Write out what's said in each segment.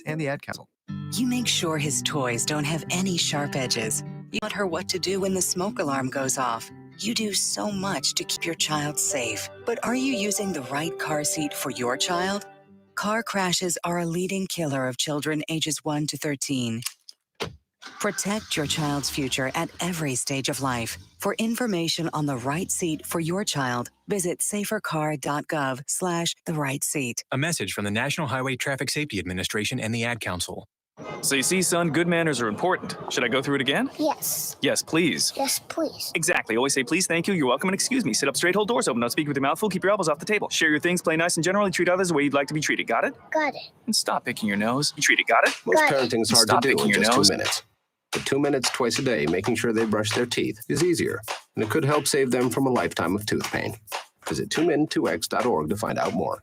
and the Ad Council. You make sure his toys don't have any sharp edges. You taught her what to do when the smoke alarm goes off. You do so much to keep your child safe. But are you using the right car seat for your child? Car crashes are a leading killer of children ages 1 to 13. Protect your child's future at every stage of life. For information on the right seat for your child, visit safercar.gov/the right seat. A message from the National Highway Traffic Safety Administration and the Ad Council. So you see, son, good manners are important. Should I go through it again? Yes. Yes, please. Yes, please. Exactly. Always say please, thank you, you're welcome, and excuse me. Sit up straight, hold doors open, don't speak with your mouth full, keep your elbows off the table. Share your things, play nice, and generally treat others the way you'd like to be treated. Got it? Got it. And stop picking your nose. You treat it. Got it? Most parenting is hard to do in just 2 minutes. But 2 minutes twice a day, making sure they brush their teeth, is easier, and it could help save them from a lifetime of tooth pain. Visit 2min2x.org to find out more.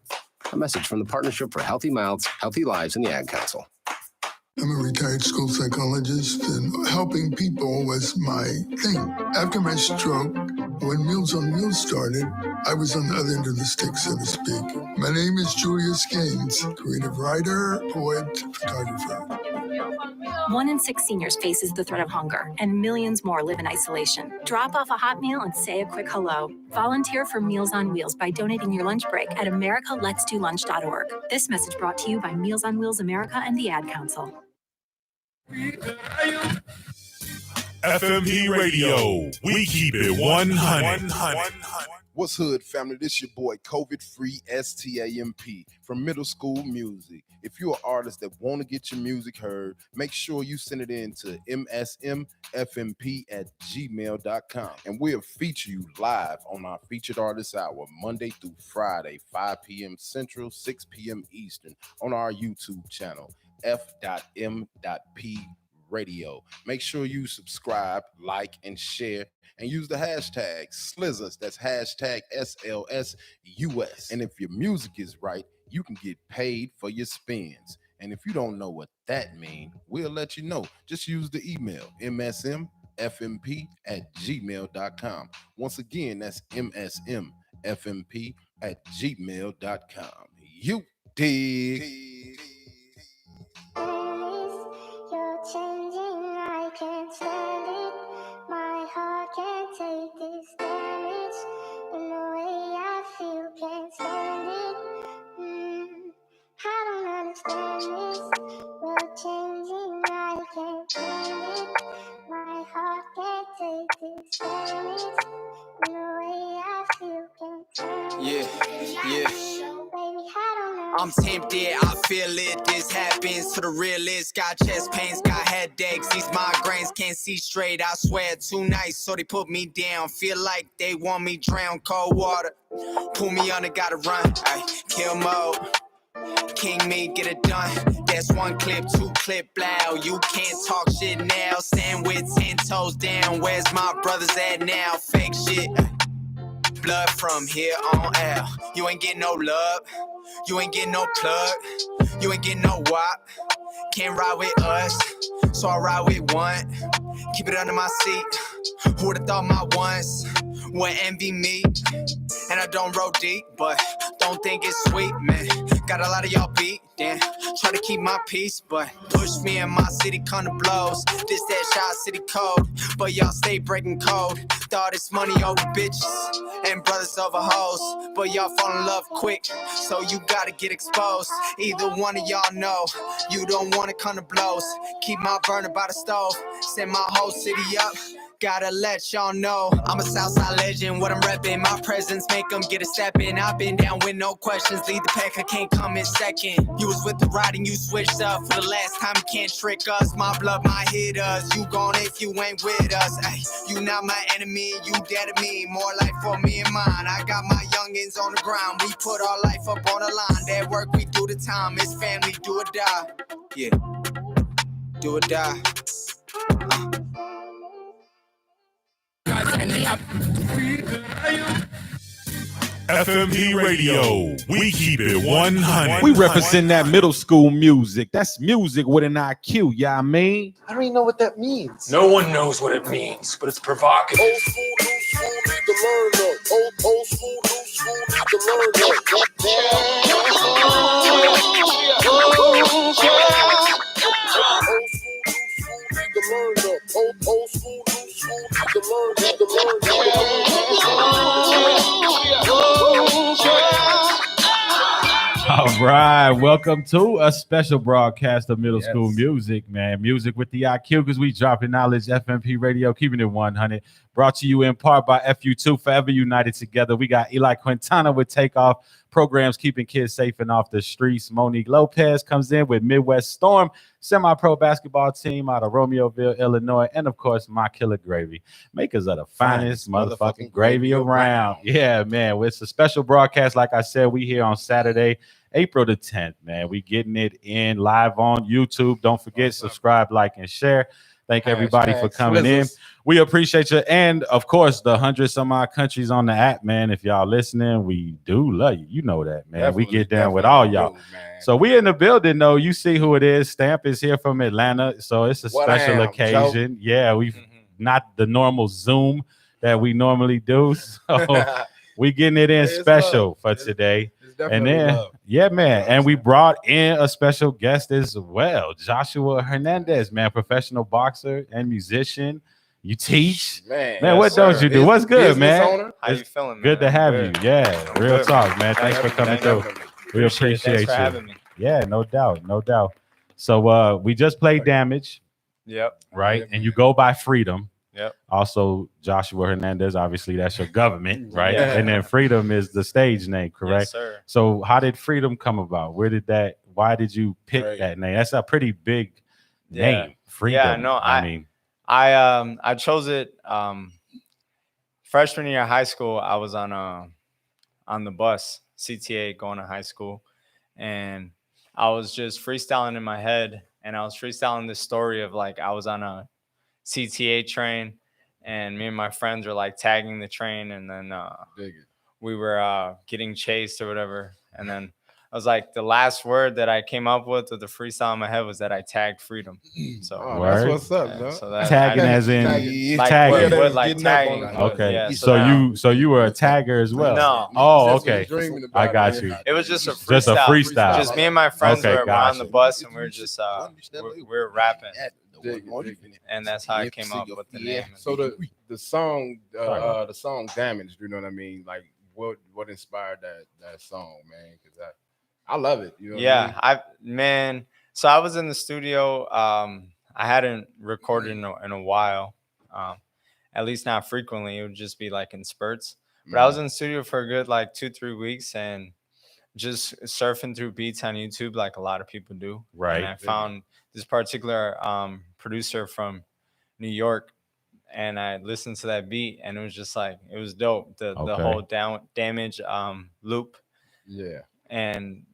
A message from the Partnership for Healthy Mouths, Healthy Lives, and the Ad Council. I'm a retired school psychologist, and helping people was my thing. After my stroke, when Meals on Wheels started, I was on the other end of the stick, so to speak. My name is Julius Gaines, creative writer, poet, photographer. 1 in 6 seniors faces the threat of hunger, and millions more live in isolation. Drop off a hot meal and say a quick hello. Volunteer for Meals on Wheels by donating your lunch break at americaletsdolunch.org. This message brought to you by Meals on Wheels America and the Ad Council. F.M.P. Radio, we keep it 100. What's hood, family? This your boy, COVID-free STAMP from Middle Skool MusiQ. If you're an artist that want to get your music heard, make sure you send it in to msmfmp@gmail.com. And we'll feature you live on our Featured Artist Hour, Monday through Friday, 5 p.m. Central, 6 p.m. Eastern, on our YouTube channel, F.M.P Radio. Make sure you subscribe, like, and share, and use the hashtag SLIZUS. That's hashtag SLSUS. And if your music is right, you can get paid for your spins. And if you don't know what that means, we'll let you know. Just use the email msmfmp@gmail.com. Once again, that's msmfmp@gmail.com. You dig. You're changing, I can't stand it. My heart can't take this damage. And the way I feel, can't stand it. I don't understand this. You're changing, I can't stand it. My heart can't take this damage. And the way I feel, can't stand it. Yeah. Baby, I don't know. I'm tempted, I feel it, this happens to the realest. Got chest pains, got headaches, these migraines, can't see straight. I swear too nice, so they put me down. Feel like they want me drown, cold water. Pull me under, gotta run, ay, kill mode. King me, get it done. That's 1 clip, 2 clip, blow. You can't talk shit now, stand with 10 toes down. Where's my brothers at now? Fake shit, blood from here on out. You ain't getting no love, you ain't getting no plug, you ain't getting no wop. Can't ride with us, so I ride with one. Keep it under my seat. Who would've thought my ones would envy me? And I don't roll deep, but don't think it's sweet, man. Got a lot of y'all beat, damn. Try to keep my peace, but push me in my city, come to blows. This that Shot City code, but y'all stay breaking code. Thought it's money over bitches and brothers over hoes, but y'all fall in love quick, so you gotta get exposed. Either one of y'all know you don't wanna come to blows. Keep my burner by the stove, send my whole city up. Gotta let y'all know I'm a Southside legend. What I'm reppin', my presence make them get a step in. I've been down with no questions. Lead the pack, I can't come in second. You was with the ride and you switched up for the last time. You can't trick us. My blood, my hitters. You gone if you ain't with us. Ay, you not my enemy, you dead to me. More life for me and mine. I got my youngins on the ground. We put our life up on the line. That work, we do the time. It's family, do or die. Yeah, do or die. F.M.P. Radio, we keep it 100. We represent that middle school music. That's music with an IQ, yeah, I mean. I don't even know what that means. No one knows what it means, but it's provocative. Old school, new school, need to learn that. Old school, new school, need to learn that. right. Welcome to a special broadcast of Middle School Music, man. Music with the IQ, because we dropping knowledge. F.M.P. Radio, keeping it 100. Brought to you in part by FU2, Forever United Together. We got Eli Quintana with Takeoff programs, keeping kids safe and off the streets. Monique Lopez comes in with Midwest Storm, semi-pro basketball team out of Romeoville, Illinois. And, of course, My Killer Gravy, makers of the finest motherfucking gravy around. Yeah, man. It's a special broadcast. Like I said, we here on Saturday, April the 10th, man. We getting it in live on YouTube. Don't forget, subscribe, like, and share. Thank everybody for coming in. We appreciate you. And, of course, the 100-some-odd countries on the app, man. If y'all listening, we do love you. You know that, man. Definitely, we get down with all y'all. So we in the building, though. You see who it is. Stamp is here from Atlanta. So it's a special occasion. Joe? Yeah, we've not the normal Zoom that we normally do. So we getting it in special for today. And then, yeah, man. And we brought in a special guest as well, Joshuah Hernandez, man, professional boxer and musician. You teach, man. What don't you do? What's good, man? How you feeling, man? Good to have you. Yeah, real talk, man. Thanks for coming through. We appreciate you. Having me. Yeah, no doubt, no doubt. So we just played Damage. Yep. Right, and you go by Freedom. Yep. Also, Joshua Hernandez, obviously that's your government, right? Yeah. And then Freedom is the stage name, correct? Yes, sir. So how did Freedom come about? Why did you pick that name? That's a pretty big name. Freedom. Yeah, no, I chose it freshman year of high school. I was on the bus, CTA, going to high school, and I was just freestyling in my head, and I was freestyling this story of like I was on a CTA train, and me and my friends were like tagging the train, and then we were getting chased or whatever, and then I was like, the last word that I came up with the freestyle in my head was that I tagged Freedom. So that's what's up, bro. So tagging as in tagging. Like tagging. Okay. Yeah, so you were a tagger as well. No. Oh, okay. I got you. It was just a freestyle. Just a freestyle. Just me and my friends were on the bus, and we were just we were rapping. And that's how I came up with the name. So the song Damage, you know what I mean? Like what inspired that song, man? Because I love it. You know what I mean? So I was in the studio. I hadn't recorded in a while, at least not frequently. It would just be like in spurts. But I was in the studio for a good like 2-3 weeks and just surfing through beats on YouTube like a lot of people do. Right. And I found this particular producer from New York, and I listened to that beat, and it was just like, it was dope. The whole Damage loop. Yeah. And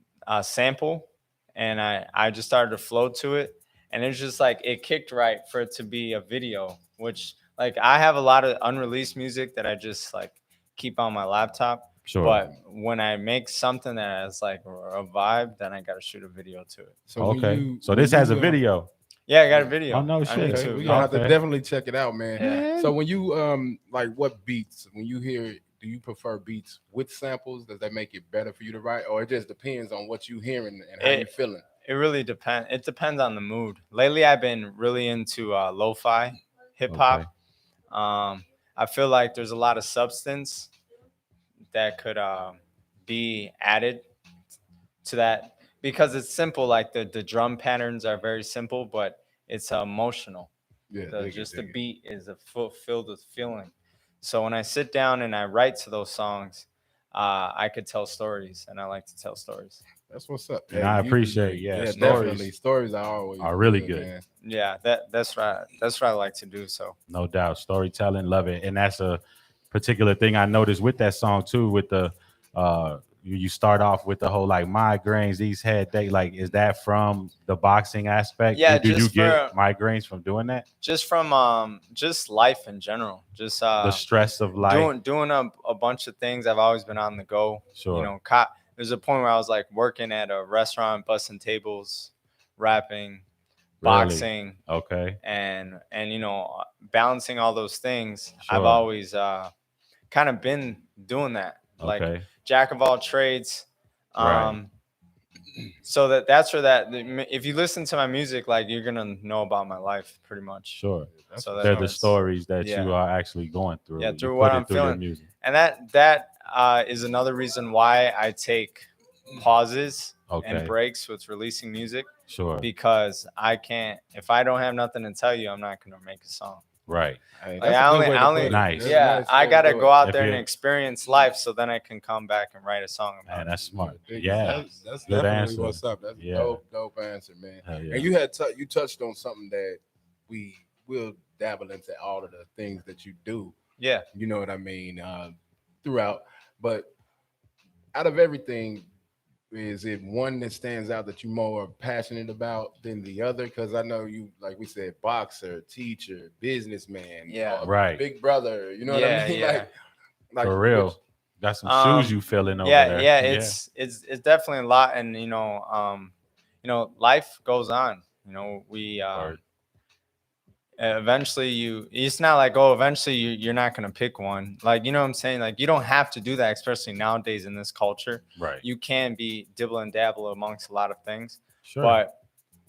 sample, and I just started to flow to it, and it was just like it kicked right for it to be a video, which like I have a lot of unreleased music that I just like keep on my laptop. Sure. But when I make something that has like a vibe, then I gotta shoot a video to it. So so this has a video. Yeah, I got a video. Oh no shit! Okay. We're gonna have to definitely check it out, man. Yeah. So when you like what beats, when you hear it, do you prefer beats with samples? Does that make it better for you to write, or it just depends on what you hearing and how you feeling? It really depends. It depends on the mood. Lately, I've been really into lo-fi hip hop. Okay. I feel like there's a lot of substance that could be added to that because it's simple. Like the drum patterns are very simple, but it's emotional. Yeah, the beat is filled with feeling. So when I sit down and I write to those songs, I could tell stories, and I like to tell stories. That's what's up. And I appreciate, stories. Definitely. Stories are really good. Man. Yeah, that's right. That's what I like to do. So no doubt, storytelling, love it, and that's a particular thing I noticed with that song too. With the you start off with the whole like migraines, these headaches. Like, is that from the boxing aspect? Yeah. Do you get migraines from doing that? Just from just life in general. Just the stress of life. Doing a bunch of things. I've always been on the go. Sure. You know, there's a point where I was like working at a restaurant, bussing tables, rapping, boxing. Okay. And you know, balancing all those things. Sure. I've always kind of been doing that. Like jack of all trades. Right. So that's where that, if you listen to my music, like you're gonna know about my life pretty much. Sure. So they're the stories that you are actually going through. Yeah, through what I'm feeling. And that is another reason why I take pauses and Okay. breaks with releasing music. Sure. Because I can't, if I don't have nothing to tell you, I'm not gonna make a song. Right. Hey, Like that's I a good only, way to I only, put it. Nice. That's a yeah, nice I way to gotta do go it. out If there and you- experience life, so then I can come back and write a song about Man, it. that's smart. That's Yeah. that's Good definitely answer. what's up. That's Yeah. dope answer, man. Hell yeah. And you touched on something that we will dabble into all of the things that you do. Yeah. You know what I mean? Throughout, but out of everything, is it one that stands out that you're more passionate about than the other? Because I know you, like we said, boxer, teacher, businessman, Yeah. Right. big brother. You know what Yeah, I mean? yeah. Like For real. which- Got some shoes you filling over there. Yeah, it's definitely a lot, and life goes on. We eventually it's not like, oh, eventually you're not gonna pick one. Like, you know what I'm saying? Like, you don't have to do that, especially nowadays in this culture. Right. You can be dibble and dabble amongst a lot of things. Sure. But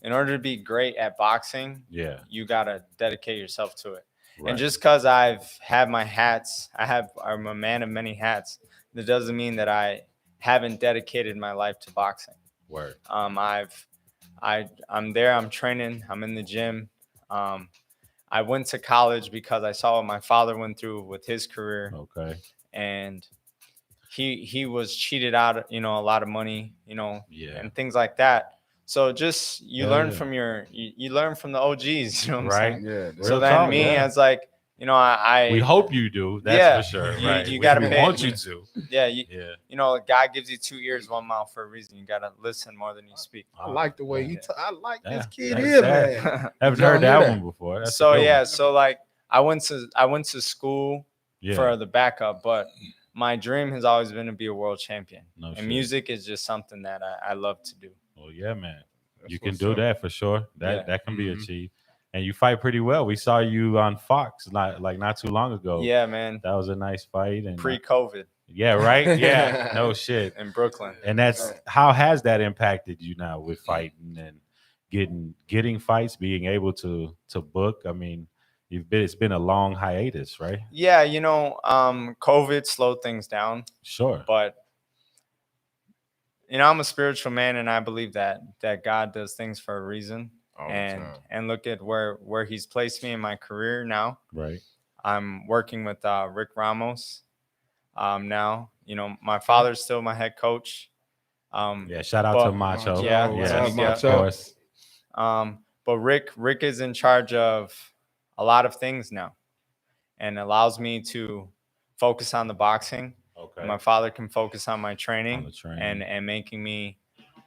in order to be great at boxing, Yeah. you gotta dedicate yourself to it. Right. And just because I've had my hats, I'm a man of many hats. That doesn't mean that I haven't dedicated my life to boxing. Word. I'm there. I'm training. I'm in the gym. I went to college because I saw what my father went through with his career. Okay. And he was cheated out, a lot of money, Yeah. and things like that. So just you Hell learn yeah. from you learn from the OGs, you know what I'm Right. saying? Yeah. So Real then talk, me, yeah. as like, I We hope you do. That's Yeah, for sure. you- Right. you We- gotta we pay- want you to. yeah, Yeah. God gives you 2 ears, 1 mouth for a reason. You gotta listen more than you speak. I like the way I like this kid That's here, that. man. Haven't Did y'all heard hear that that? one before. That's a So good yeah, one. so like I went to school Yeah. for the backup, but my dream has always been to be a world champion. No and shit. music is just something that I love to do. Well, yeah, man. That's You can what's do up. that for sure. Yeah. That can be Mhm. achieved. And you fight pretty well. We saw you on Fox not too long ago. Yeah, man. That was a nice fight. And Pre-COVID yeah, right? Yeah. No shit. in Brooklyn. And that's how has that impacted you now with fighting and getting fights, being able to book? I mean, it's been a long hiatus, right? Yeah, COVID slowed things down, Sure. but I'm a spiritual man, and I believe that God does things for a reason. All the And time. and look at where He's placed me in my career now. Right. I'm working with Rick Ramos now. My father's still my head coach. Yeah, shout out but- to Macho. Yeah, What's yeah, up, of Macho? course. But Rick is in charge of a lot of things now, and allows me to focus on the boxing. Okay. And my father can focus on my training, On the training. and making me,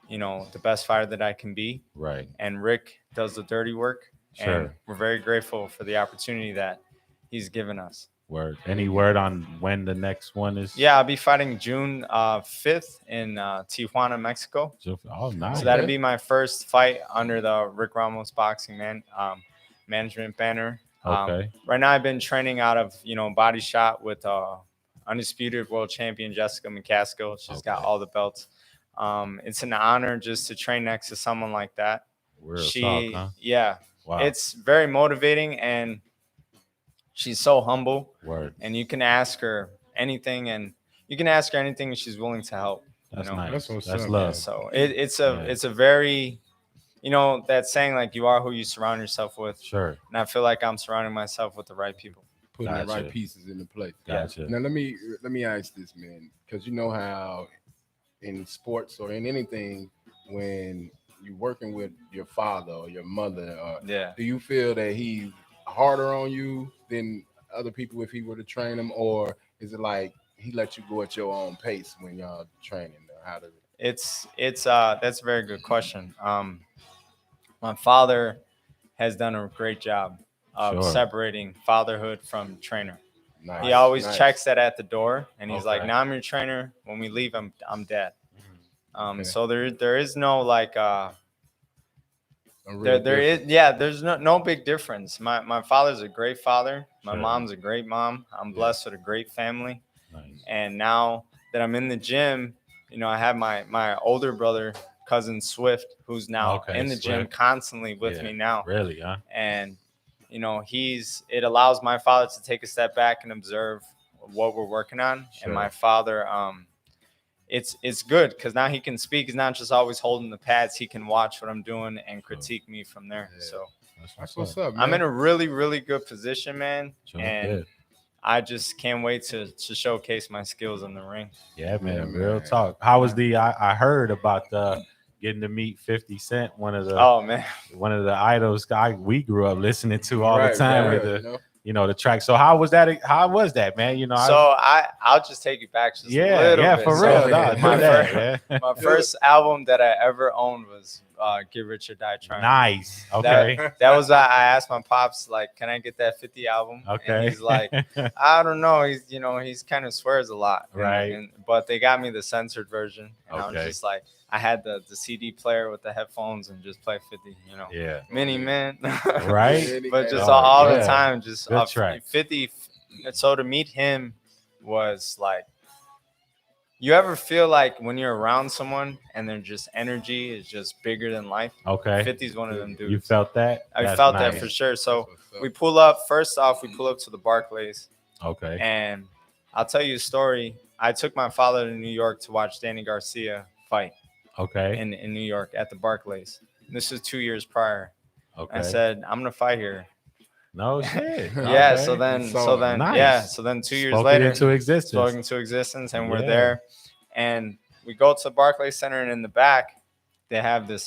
the best fighter that I can be. Right. And Rick does the dirty work. And Sure. we're very grateful for the opportunity that he's given us. Word. Any word on when the next one is? Yeah, I'll be fighting June 5th in Tijuana, Mexico. Oh, nice. So that'll be my first fight under the Rick Ramos Boxing Management banner. Okay. Right now, I've been training out of Body Shot with undisputed world champion Jessica McCaskill. She's got Okay. all the belts. It's an honor just to train next to someone like that. Real talk, huh? Yeah, Wow. it's very motivating, and she's so humble. Word. And you can ask her anything, and she's willing to help. That's you know? nice. That's what's That's up, love. man. So it's a very, that saying, like, you are who you surround yourself with. Sure. And I feel like I'm surrounding myself with the right people. Putting the Gotcha. right pieces into place. Gotcha. Now let me ask this, man, because you know how in sports or in anything, when you're working with your father or your mother, Yeah. do you feel that he's harder on you than other people if he were to train them, or is it like he lets you go at your own pace when y'all training? How does it? It's that's a very good question. My father has done a great job of Sure. separating fatherhood from trainer. Nice, He always nice. checks that at the door, and he's like, Okay. "Now I'm your trainer. When we leave, I'm dead." Okay. So there is no like A real there is difference. there's no big difference. My father's a great father. My Sure. mom's a great mom. I'm blessed with a great family. Nice. And now that I'm in the gym, I have my older brother, cousin Swift, who's now Okay, in the gym Swift. constantly with Yeah. me now. Really, huh? And it allows my father to take a step back and observe what we're working on. Sure. And my father it's good because now he can speak. He's not just always holding the pads. He can watch what I'm doing and critique me from there. So That's what's up, man. I'm in a really, really good position, man. And good. I just can't wait to showcase my skills in the ring. Yeah, man. Real talk. How was I heard about getting to meet 50 Cent, one of the idols we grew up listening to all the time with the track. So how was that, man? You know, I'll just take you back just a little bit. For real. My first album that I ever owned was Get Rich or Die Trying. Nice. Okay. That was I asked my pops, like, can I get that 50 album? Okay. And he's like, I don't know. He's kind of swears a lot. Right. But they got me the censored version. And I was Okay. just like, I had the CD player with the headphones and just play 50, Yeah. Mini Man. Right. But just all the yeah. time, just Good track. 50. So to meet him was like, you ever feel like when you're around someone and their just energy is just bigger than life? Okay. 50 is one of them dudes. You felt that? I felt that for sure. So we pull up to the Barclays. Okay. And I'll tell you a story. I took my father to New York to watch Danny Garcia fight. Okay. In New York at the Barclays. This is 2 years prior. Okay. I said, I'm gonna fight here. No shit. Yeah. Okay. So then Nice. yeah. So then 2 years Spoke it later, into existence. spoke into existence, and we're there. And we go to the Barclays Center, and in the back, they have this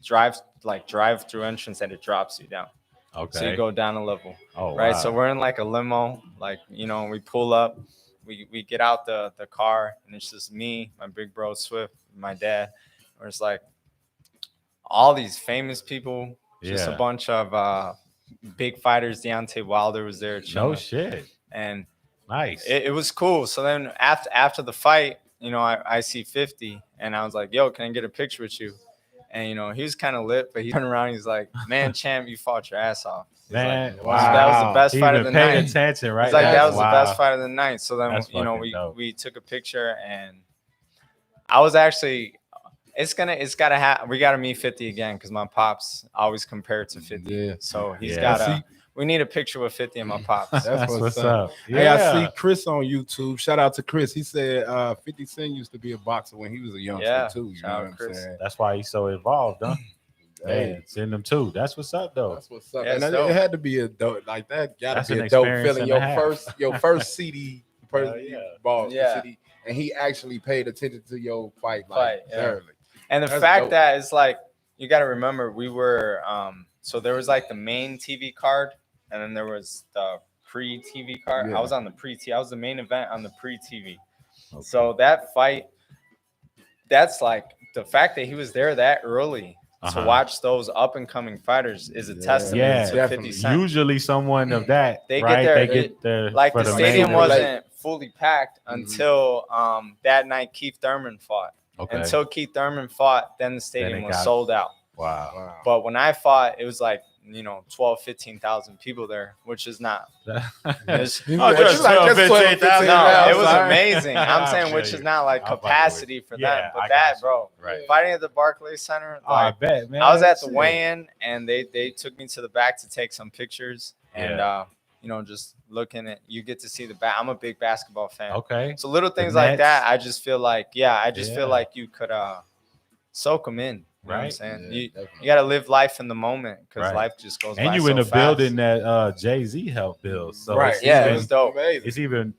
drive-through entrance, and it drops you down. Okay. So you go down a level. Oh, right. wow. So we're in like a limo, we pull up, we get out the car, and it's just me, my big bro Swift, my dad. Where it's like all these famous people, just a bunch of big fighters. Deontay Wilder was there chilling. No shit. And nice. It was cool. So then after the fight, I see 50, and I was like, yo, can I get a picture with you? And he was kind of lit, but he turned around, he's like, man, champ, you fought your ass off. Man, like, wow. That was the best fight of the night. Paying attention, right? He's like, that was the best fight of the night. So then, we took a picture, and I was actually, we got to meet 50 again, because my pops always compared to 50. Yeah. So he's got we need a picture with 50 and my pops. That's what's up. Yeah. Hey, I see Chris on YouTube. Shout out to Chris. He said 50 Cent used to be a boxer when he was a youngster too. You know what I'm saying? That's why he's so involved, huh? Hey, it's in them too. That's what's up, though. That's what's up. Yeah, and it had to be a dope, like that. Got to be a dope feeling. Your first CD, ball CD, and he actually paid attention to your fight, thoroughly. And the fact that it's like, you got to remember, we were so there was like the main TV card, and then there was the pre-TV card. I was on the pre-TV. I was the main event on the pre-TV. Okay. So that fight, that's like the fact that he was there that early to watch those up-and-coming fighters is a testament to 50 Cent. Usually someone of that, they get there. Like the stadium wasn't fully packed until that night Keith Thurman fought. Okay. Until Keith Thurman fought, then the stadium was sold out. Wow. But when I fought, it was like, 12, 15,000 people there, which is not. It was amazing. I'm saying, which is not like capacity for that. But that, bro, fighting at the Barclays Center, I bet, man. I was at the weigh-in, and they took me to the back to take some pictures, and just looking at, you get to see the back. I'm a big basketball fan. Okay. So little things like that, I just feel like, feel like you could soak them in. You know what I'm saying? You got to live life in the moment, because life just goes by so fast. And you in the building that Jay-Z helped build. So it was dope. It's even,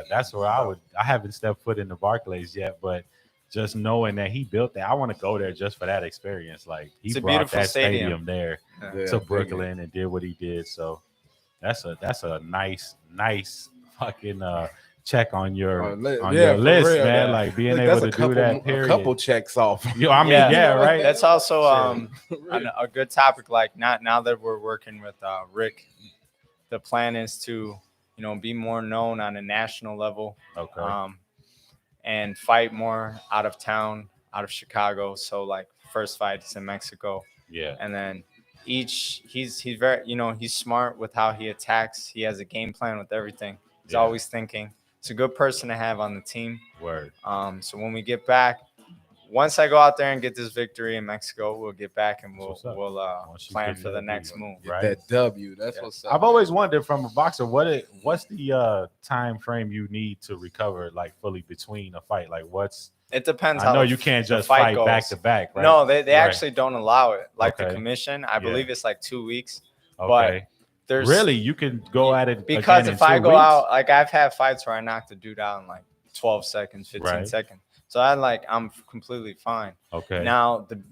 that's where I haven't stepped foot in the Barclays yet, but just knowing that he built that, I want to go there just for that experience. Like, he brought that stadium there to Brooklyn and did what he did. So that's a nice fucking check on your list, real, man. Like being able to do that. Period. A couple checks off. Right. That's also a good topic. Like, now that we're working with Rick, the plan is to be more known on a national level. Okay. And fight more out of town, out of Chicago. So like first fight is in Mexico. Yeah. And then he's very he's smart with how he attacks. He has a game plan with everything. He's always thinking. It's a good person to have on the team. Word. So when we get back, once I go out there and get this victory in Mexico, we'll get back and we'll plan for the next move. Right. That W. That's what's up. I've always wondered from a boxer, what's the time frame you need to recover like fully between a fight? Like what's It depends. I how know the you can't the just fight fight goes. back to back, right? No, they Right. actually don't allow it. Like the Okay. commission, I Yeah. believe it's like 2 weeks. Okay. But there's Really, you can go at it because again if in I 2 go weeks? out, like I've had fights where I knocked a dude out in like 12 seconds, 15 Right. seconds. So I'm completely fine. Okay. Now the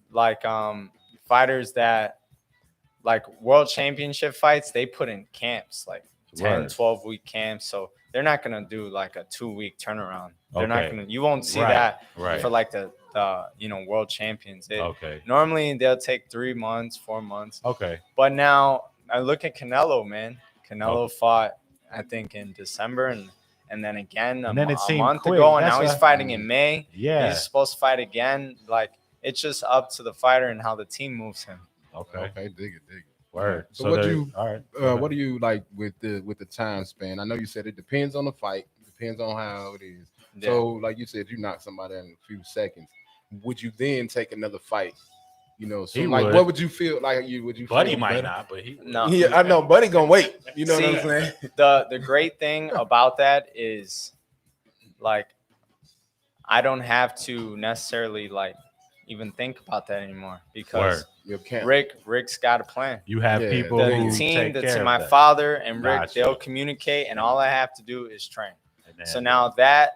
fighters that like world championship fights, they put in camps like 10, Word. 12-week camps. So they're not gonna do like a 2-week turnaround. They're not Okay. you won't see Right, that right. for like the world champions. Okay. Normally they'll take 3 months, 4 months. Okay. But now I look at Canelo, man. Canelo Okay. fought, I think, in December and then again And then it a seemed month quick. ago, and That's now he's what- fighting in May. Yeah. He's supposed to fight again. Like it's just up to the fighter and how the team moves him. Okay. Okay, dig it. Word. So what there- you all right. what do you like with the time span? I know you said it depends on the fight, depends on how it is. Yeah. So like you said, you knock somebody out in a few seconds. Would you then take another fight? You know, so He like would. what would you feel like would you Buddy feel might better? not, but he No. Yeah, I know, Buddy gonna wait. You know See, what I'm saying? The great thing about that is like I don't have to necessarily like even think about that anymore because Word. You can't. Rick's got a plan. You have Yeah, people The who team take that's care of my that. father and Rick, Gotcha. they'll communicate, and all I have to do is train. And then- So now that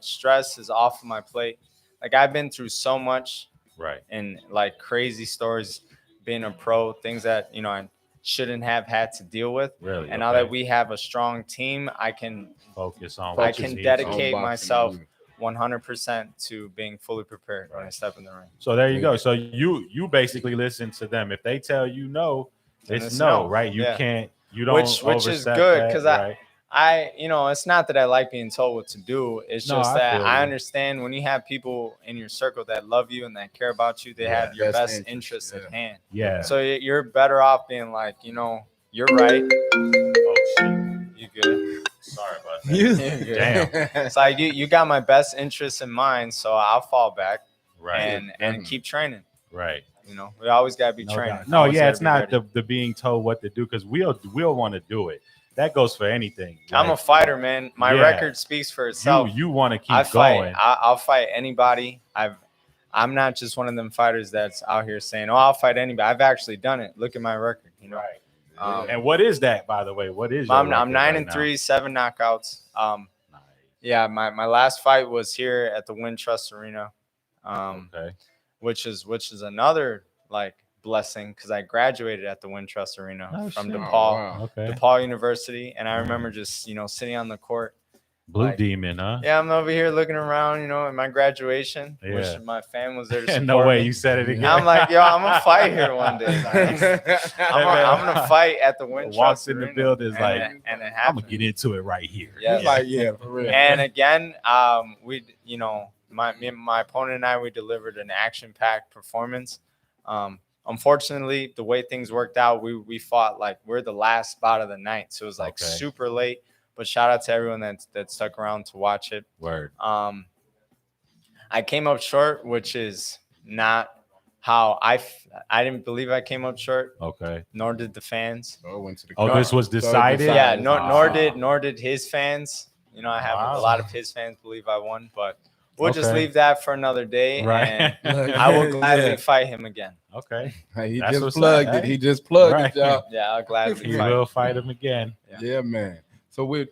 stress is off of my plate. Like I've been through so much right. and like crazy stories being a pro, things that I shouldn't have had to deal with. Really? And now Okay. that we have a strong team, I can Focus on I what you can need. dedicate boxing, myself yeah. 100% to being fully prepared when I Right. step in the ring. So there you go. So you basically listen to them. If they tell you no, Then it's it's no, no. right? You Yeah. can't. You don't. Which is overstep good that, because right? I it's not that I like being told what to do. It's No, just I that feel I you. understand when you have people in your circle that love you and that care about you, they Yeah. have your Best best interest, interests at hand. Yeah. So you're better off being like, you're right. Oh shit. You good. Sorry about that. Damn. It's like you got my best interests in mind, so I'll fall back Right. and keep training. Right. We always gotta be No training. doubt. No, Always yeah, gotta it's be not ready. the being told what to do because we'll want to do it. That goes for anything. I'm a Like, fighter, man. My yeah. record speaks for itself. You want to keep I fight. going. I'll fight anybody. I'm not just one of them fighters that's out here saying, "Oh, I'll fight anybody." I've actually done it. Look at my record. Right. Um, And what is that, by the way? What is your I'm record 9-3, right now? 7 knockouts. Nice. Yeah, my last fight was here at the Wintrust Arena, Okay. which is another like blessing because I graduated at the Wintrust Arena Oh, from shit. DePaul, wow. Okay. DePaul University, and I remember just sitting on the court. Blue like- Demon, huh? Yeah, I'm over here looking around, at my graduation. Yeah. Wish my fam was there to support No way me. you said it again. I'm like, yo, I'm gonna fight here one day. I'm gonna fight at the Wintrust Walks in the Arena, building is and like, it- and it I'm happened. gonna get into it right here. Yeah. Like, yeah, for real. And again, my opponent and I, we delivered an action-packed performance. Unfortunately, the way things worked out, we fought like we're the last bout of the night, so it was like Okay. super late. But shout out to everyone that stuck around to watch it. Word. I came up short, which is not how I didn't believe I came up short, Okay. nor did the fans. So it went to the Oh, crowd. this was So it decided? Yeah, decided. nor did his fans. I have Wow. a lot of his fans believe I won, but we'll just Okay. leave that for another day. Right. And I will gladly Yeah. fight him again. Okay. Hey, he That's just what's plugged up, it. hey? He just plugged Right. it, y'all. Yeah, I'll gladly You fight. will fight him again. Yeah, man. So we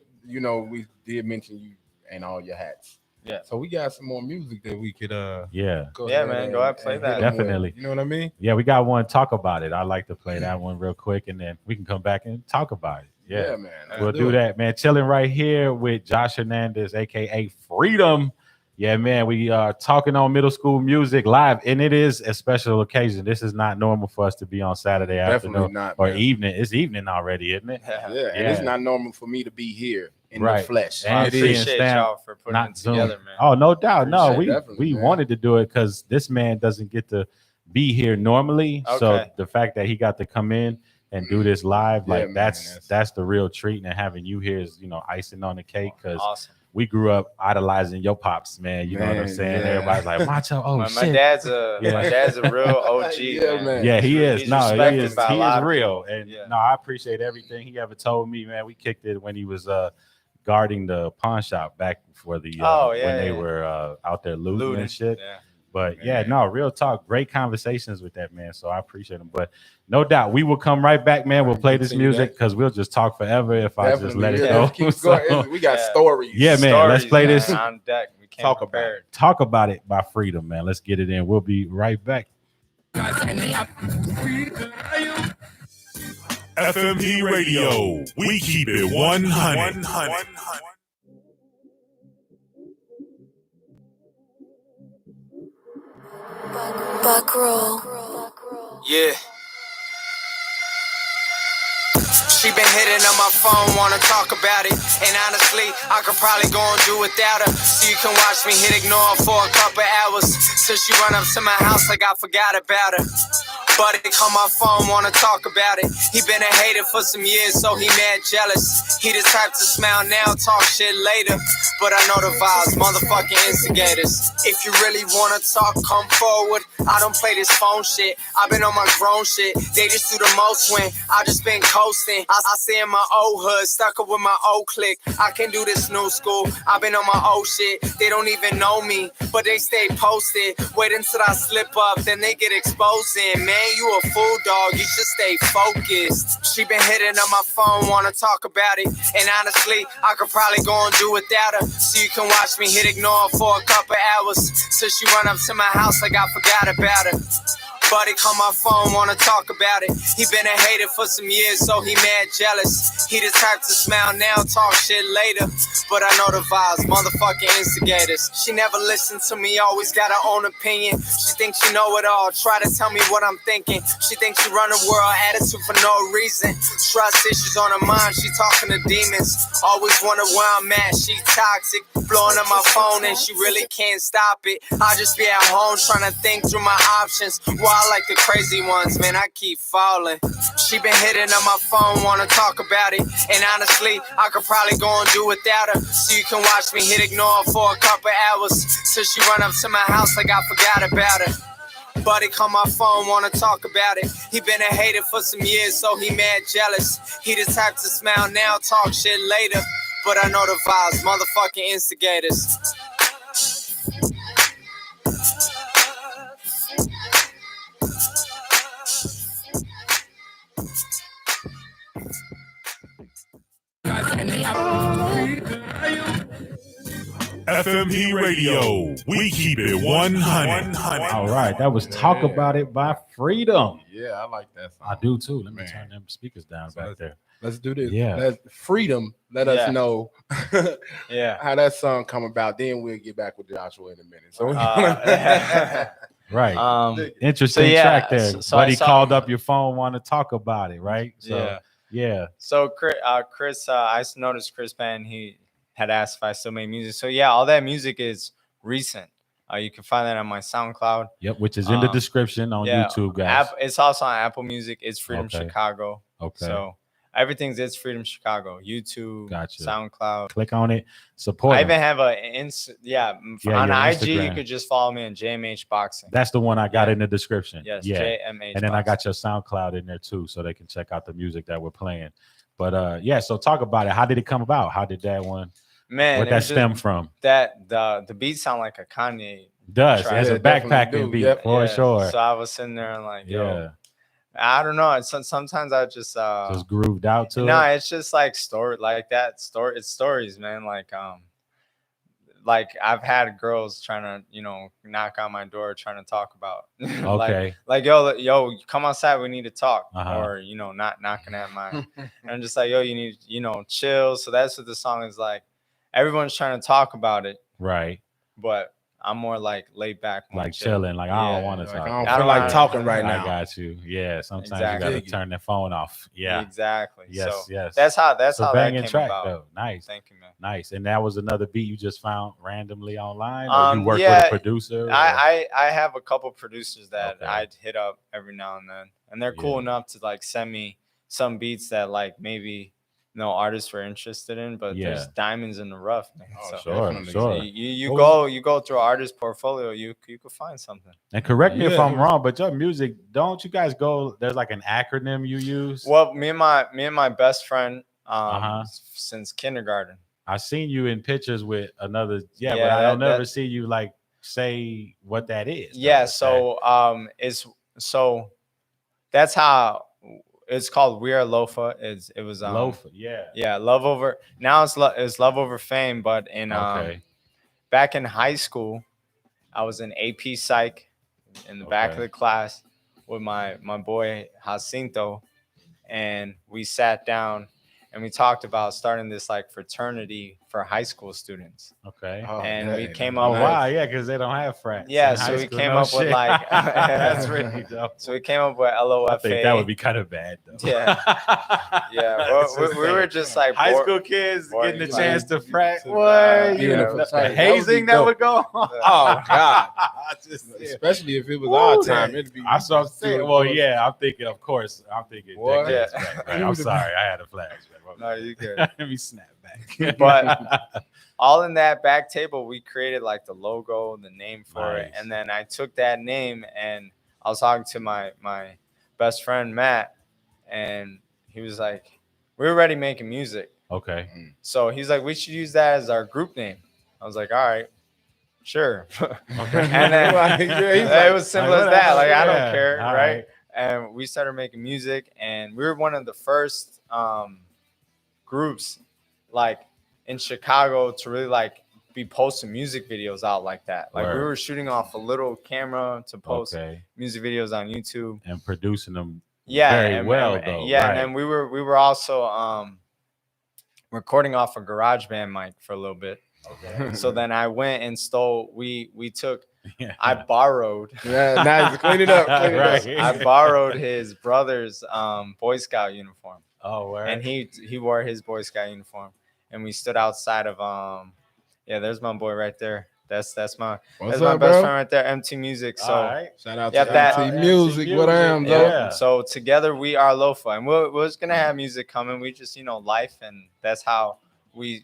did mention you and all your hats. Yeah. So we got some more music that we could Yeah. go Yeah, ahead man, and- go ahead, play and that. hit 'em with. Definitely. You know what I mean? Yeah, we got one. Talk about it. I'd like to play that one real quick, and then we can come back and talk about it. Yeah, man. we'll let's do it. that, man. Chilling right here with Josh Hernandez, aka Freedom. Yeah, man. We are talking on Middle Skool MusiQ live, and it is a special occasion. This is not normal for us to be on Saturday Definitely afternoon not, or man. evening. It's evening already, isn't it? Yeah, and it's not normal for me to be here in the Right. flesh. And I It is. appreciate y'all for putting Not it Zoom. together, man. Oh, no doubt. No, Appreciate we it, definitely, man. wanted to do it because this man doesn't get to be here normally. So Okay. the fact that he got to come in and do this live, Yeah, like man, that's the real treat. And having you here is icing on the cake because Awesome. we grew up idolizing your pops, man. You know what I'm Man, saying? yeah. Everybody's like, Macho, oh my shit. dad's Yeah. my dad's a real OG. Yeah, man. Yeah, he is. He's No, he respected is. by a He lot is of real. And Yeah. no, I appreciate everything he ever told me, man. We kicked it when he was guarding the pawn shop back for the when they were out there looting and shit. Yeah. But yeah, no, real talk. Great conversations with that man. So I appreciate him. But no doubt, we will come right back, man. We'll play this music because we'll just talk forever if I just let it go. Keep going. We got stories. Yeah, man. Let's play this. On deck. We can't Talk about it. Talk about it by Freedom, man. Let's get it in. We'll be right back. F.M.P. Radio. We keep it 100. Buckroll. Yeah. She been hitting on my phone, wanna talk about it. And honestly, I could probably go and do without her. So you can watch me hit ignore for a couple hours. Till she run up to my house like I forgot about her. Buddy call my phone, wanna talk about it. He been a hater for some years, so he mad jealous. He the type to smile now, talk shit later. But I know the vibes, motherfucking instigators. If you really wanna talk, come forward. I don't play this phone shit. I been on my grown shit. They just do the most when I just been coasting. I stay in my old hood, stuck up with my old clique. I can do this new school. I been on my old shit. They don't even know me, but they stay posted. Wait until I slip up, then they get exposed. And man, you a fool, dog. You should stay focused. She been hitting on my phone, wanna talk about it. And honestly, I could probably go and do without her. So you can watch me hit ignore for a couple hours. Till she run up to my house like I forgot about her. Buddy call my phone, wanna talk about it. He been a hater for some years, so he mad jealous. He the type to smile now, talk shit later. But I know the vibes, motherfucking instigators. She never listened to me, always got her own opinion. She thinks she know it all, try to tell me what I'm thinking. She thinks she run the world, attitude for no reason. Trust issues on her mind, she talking to demons. Always wonder where I'm at, she toxic. Blowing up my phone and she really can't stop it. I just be at home trying to think through my options. I like the crazy ones, man, I keep falling. She been hitting on my phone, wanna talk about it. And honestly, I could probably go and do without her. So you can watch me hit ignore for a couple hours. Till she run up to my house like I forgot about her. Buddy call my phone, wanna talk about it. He been a hater for some years, so he mad jealous. He the type to smile now, talk shit later. But I know the vibes, motherfucking instigators. F.M.P. Radio. We keep it 100. All right, that was Talk About It by Freedom. Yeah, I like that song. I do too. Let me turn them speakers down back there. Let's do this. Yeah. Freedom. Let us know how that song come about. Then we'll get back with Joshua in a minute. So right. Interesting track there. Buddy called up your phone, want to talk about it, right? So, yeah. So Chris, I noticed Chris Band, he had asked if I still make music. So yeah, all that music is recent. You can find that on my SoundCloud. Yep, which is in the description on YouTube, guys. It's also on Apple Music. It's Freedom Chicago. Okay. So everything's It's Freedom Chicago. YouTube, SoundCloud. Click on it. Support. I even have on IG. Instagram. You could just follow me on JMH Boxing. That's the one I got in the description. Yes, yeah. JMH. And then I got your SoundCloud in there too, so they can check out the music that we're playing. But so talk about it. How did it come about? How did that one? Man, where'd that stem from? That the beat sound like a Kanye. Does it has a backpacking beat for sure. So I was sitting there and like, I don't know. Sometimes I just grooved out to it. No, it's just like story like that. It's stories, man. Like I've had girls trying to, knock on my door trying to talk about. like yo, come outside. We need to talk. Or not knocking at my. And I'm just like, yo, you need chill. So that's what the song is like. Everyone's trying to talk about it, right? But I'm more like laid back, like chilling. Like I don't want to talk. I don't feel like talking right now. I got you. Yeah, sometimes you got to turn the phone off. Yeah, exactly. Yes, so yes. That's how that came track, about. Though. Nice. Thank you, man. Nice. And that was another beat you just found randomly online, or you work with a producer? I have a couple producers that I'd hit up every now and then, and they're cool enough to like send me some beats that like maybe no artists were interested in, but there's diamonds in the rough, man. Sure. You go through artist portfolio, you could find something. And correct me if I'm wrong, but your music, don't you guys go? There's like an acronym you use. Well, me and my best friend since kindergarten. I seen you in pictures with another. Yeah, Yeah, but I don't that- never see you like say what that is. though. Yeah, Is that- so that's how it's called. We Are Lofa. It was Loafer, yeah. yeah, love over now it's love over fame. But in Okay. back in high school, I was in AP Psych in the back of Okay. the class with my boy Jacinto, and we sat down and we talked about starting this like fraternity for high school students. Okay. And we came Oh up wow, yeah, because they don't have frats. Yeah, in so high we school, came no up with shit. like That's really dope. So we came up with LOFA. I think that would be kind of bad though. Yeah. Yeah. Well, we were just like high bored- school kids bored, getting the like, chance to frat. to- What? yeah, The hazing that would go on. Oh God. Just- Especially if it was Woo, our man. time, it'd be. I saw saying, well, yeah, I'm thinking, of course, I'm thinking. What? decades Yeah. back, right? I'm sorry, I had a flashback. No, you good. Let me snap back. But all in that back table, we created like the logo, the name for it, Nice. and then I took that name and I was talking to my best friend Matt, and he was like, "We're already making music." Okay. So he's like, "We should use that as our group name." I was like, "All right, sure." Okay. And then Like, yeah, he's it like, was simple like, as that. Like I yeah, don't care, all right? right. And we started making music, and we were one of the first groups, like in Chicago, to really like be posting music videos out like that. Like we Word. were shooting off a little camera to post Okay. music videos on YouTube. And producing them Yeah, very and, well, and- though. yeah, right. and then we were also recording off a GarageBand mic for a little bit. Okay. So then I went and stole. We took. Yeah. I borrowed. Yeah, nice. Clean it up. Clean it up. Right. I borrowed his brother's Boy Scout uniform, Oh, word. and he wore his Boy Scout uniform, and we stood outside of yeah, there's my boy right there. That's my What's that's my up, best bro? friend right there. MT Music. So All right. Shout out Yeah, to that- MT Music. What I am, Yeah. though. yeah. So together we are Lofa, and we're just gonna have music coming. We just life, and that's how we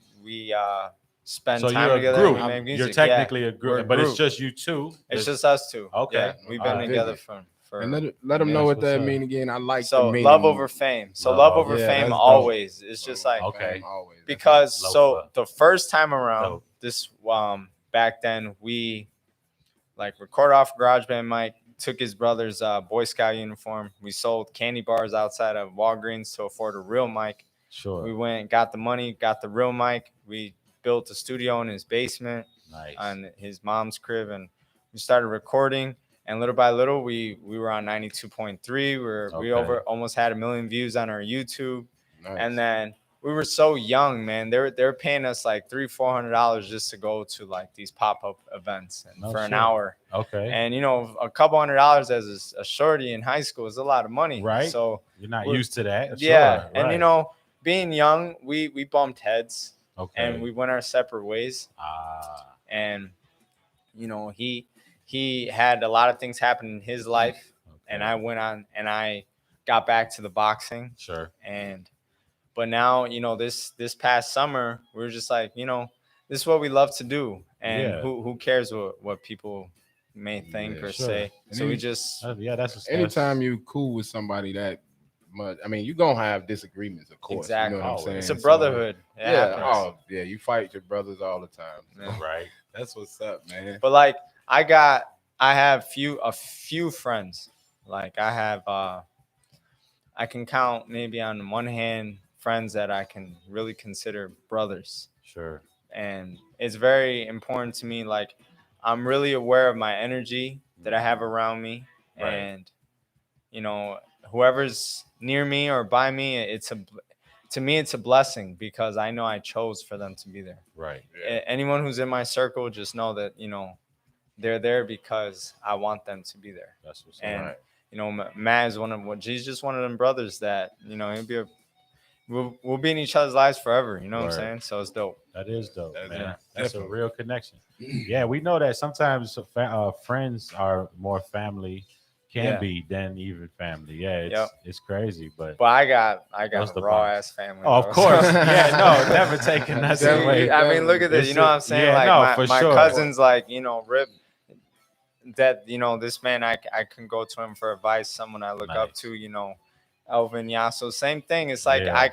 spend So time you're a together. group. And we make music. You're technically Yeah, a we're group, but it's just you two. it's just us two. Okay. Yeah, we've been Alright. together for And let them know That's what that what's up. mean again. I like so the meaning. love over fame. So Love love over- over Yeah, fame that's dope. always. It's just like Okay. Always. That's because Lofa. so the first time around Dope. this back then we like record off GarageBand mic, took his brother's Boy Scout uniform. We sold candy bars outside of Walgreens to afford a real mic. Sure. We went and got the money, got the real mic. We built a studio in his basement Nice. on his mom's crib, and we started recording. And little by little, we were on 92.3. We Okay. almost had 1 million views on our YouTube. nice. And then we were so young, man. They were paying us like $300-400 just to go to like these pop-up events and No for an shit. hour. Okay. And a couple $100 as a shorty in high school is a lot of money, Right. So You're not we're- used to that. yeah, Sure. and right. being young, we bumped heads Okay. and we went our separate ways. Ah. And he had a lot of things happen in his life, and I went on and I got back to the boxing. Sure. But now, this past summer, we were just like, this is what we love to do. And Yeah. who cares what people may think Yeah, or sure. say. And So we any- just, Yeah, that's Anytime you cool with somebody that much, I mean, you're gonna have disagreements, of course. exactly. You know what I'm saying? It's a So, brotherhood. It yeah. happens. Oh, yeah. You fight your brothers all the time. Yeah. right. That's what's up, man. But like I have a few friends. Like I have I can count maybe on one hand friends that I can really consider brothers. Sure. And it's very important to me. Like I'm really aware of my energy that I have around me. Right. And whoever's near me or by me, to me it's a blessing because I know I chose for them to be there. Right. Anyone who's in my circle, just know that they're there because I want them to be there. That's what's And right. Matt is he's just one of them brothers that he'll be we'll be in each other's lives forever. You know what I'm Word. saying? So it's dope. That is dope, That's- man. yeah, That's a definitely. real connection. Yeah, we know that sometimes friends are more family can Yeah. be than even family. Yeah, Yep. it's crazy, but But I got Those a the raw bonds. ass family. oh, of though. course, yeah, no, never taking nothing Definitely. away. I mean, look at this. It's You know what I'm a- saying? yeah, Like no, for my sure. cousins, like Rip. That this man, I can go to him for advice. Someone I look up Nice. to. Elvin Yasso, same thing. It's like Yeah.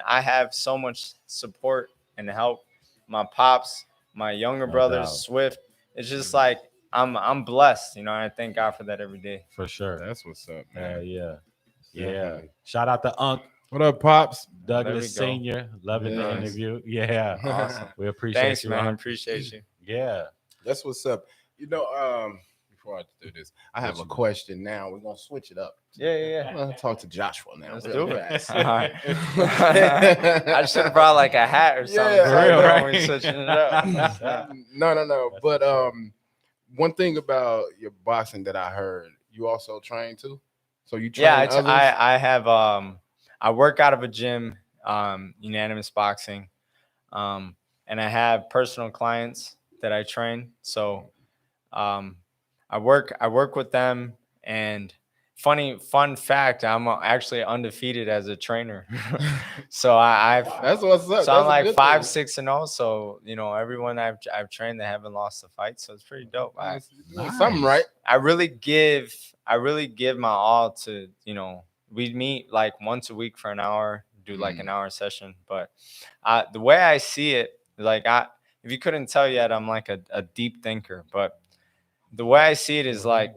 I have so much support and help my pops, my younger brothers, doubt. Swift. It's just like I'm blessed, and I thank God for that every day. For sure. That's what's up, man. Yeah. Definitely. Shout out to Unc. What up, Pops? Douglas There we go. Sr. Loving the Nice. interview. Yeah. Awesome. We appreciate Thanks, you, man. Unc. Appreciate you. Yeah. That's what's up. Before I do this, I have a question now. We're gonna switch it up. Yeah. I'm gonna talk to Joshua now. Let's real do it. fast. All right. I should have brought like a hat or something. Yeah, for real, right. when we switching it up. No. But one thing about your boxing that I heard, you also train too. So you train Yeah, others? I have I work out of a gym, Unanimous Boxing, and I have personal clients that I train. So I work with them, and fun fact, I'm actually undefeated as a trainer. So I've That's what's up. So I'm That's a like good 5-6-0. So everyone I've trained, they haven't lost a fight. So it's pretty dope. Something right. I really give my all to, we meet like once a week for an hour, do like an hour session. But the way I see it, like if you couldn't tell yet, I'm like a deep thinker. But the way I see it is like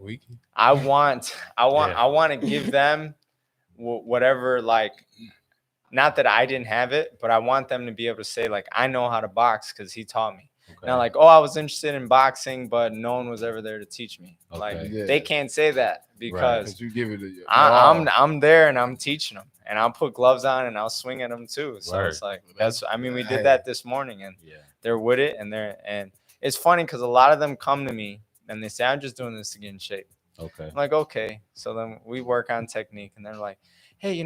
I want to give them whatever, like, not that I didn't have it, but I want them to be able to say, like, I know how to box because he taught me. Okay. Not like, I was interested in boxing, but no one was ever there to teach me. Okay. Like, they can't say that because you give it I'm there and I'm teaching them, and I'll put gloves on and I'll swing at them too. So Word. it's like, we did that this morning, and they're with it, and it's funny because a lot of them come to me and they say, I'm just doing this to get in shape. Okay. I'm like, okay. So then we work on technique, and they're like, hey,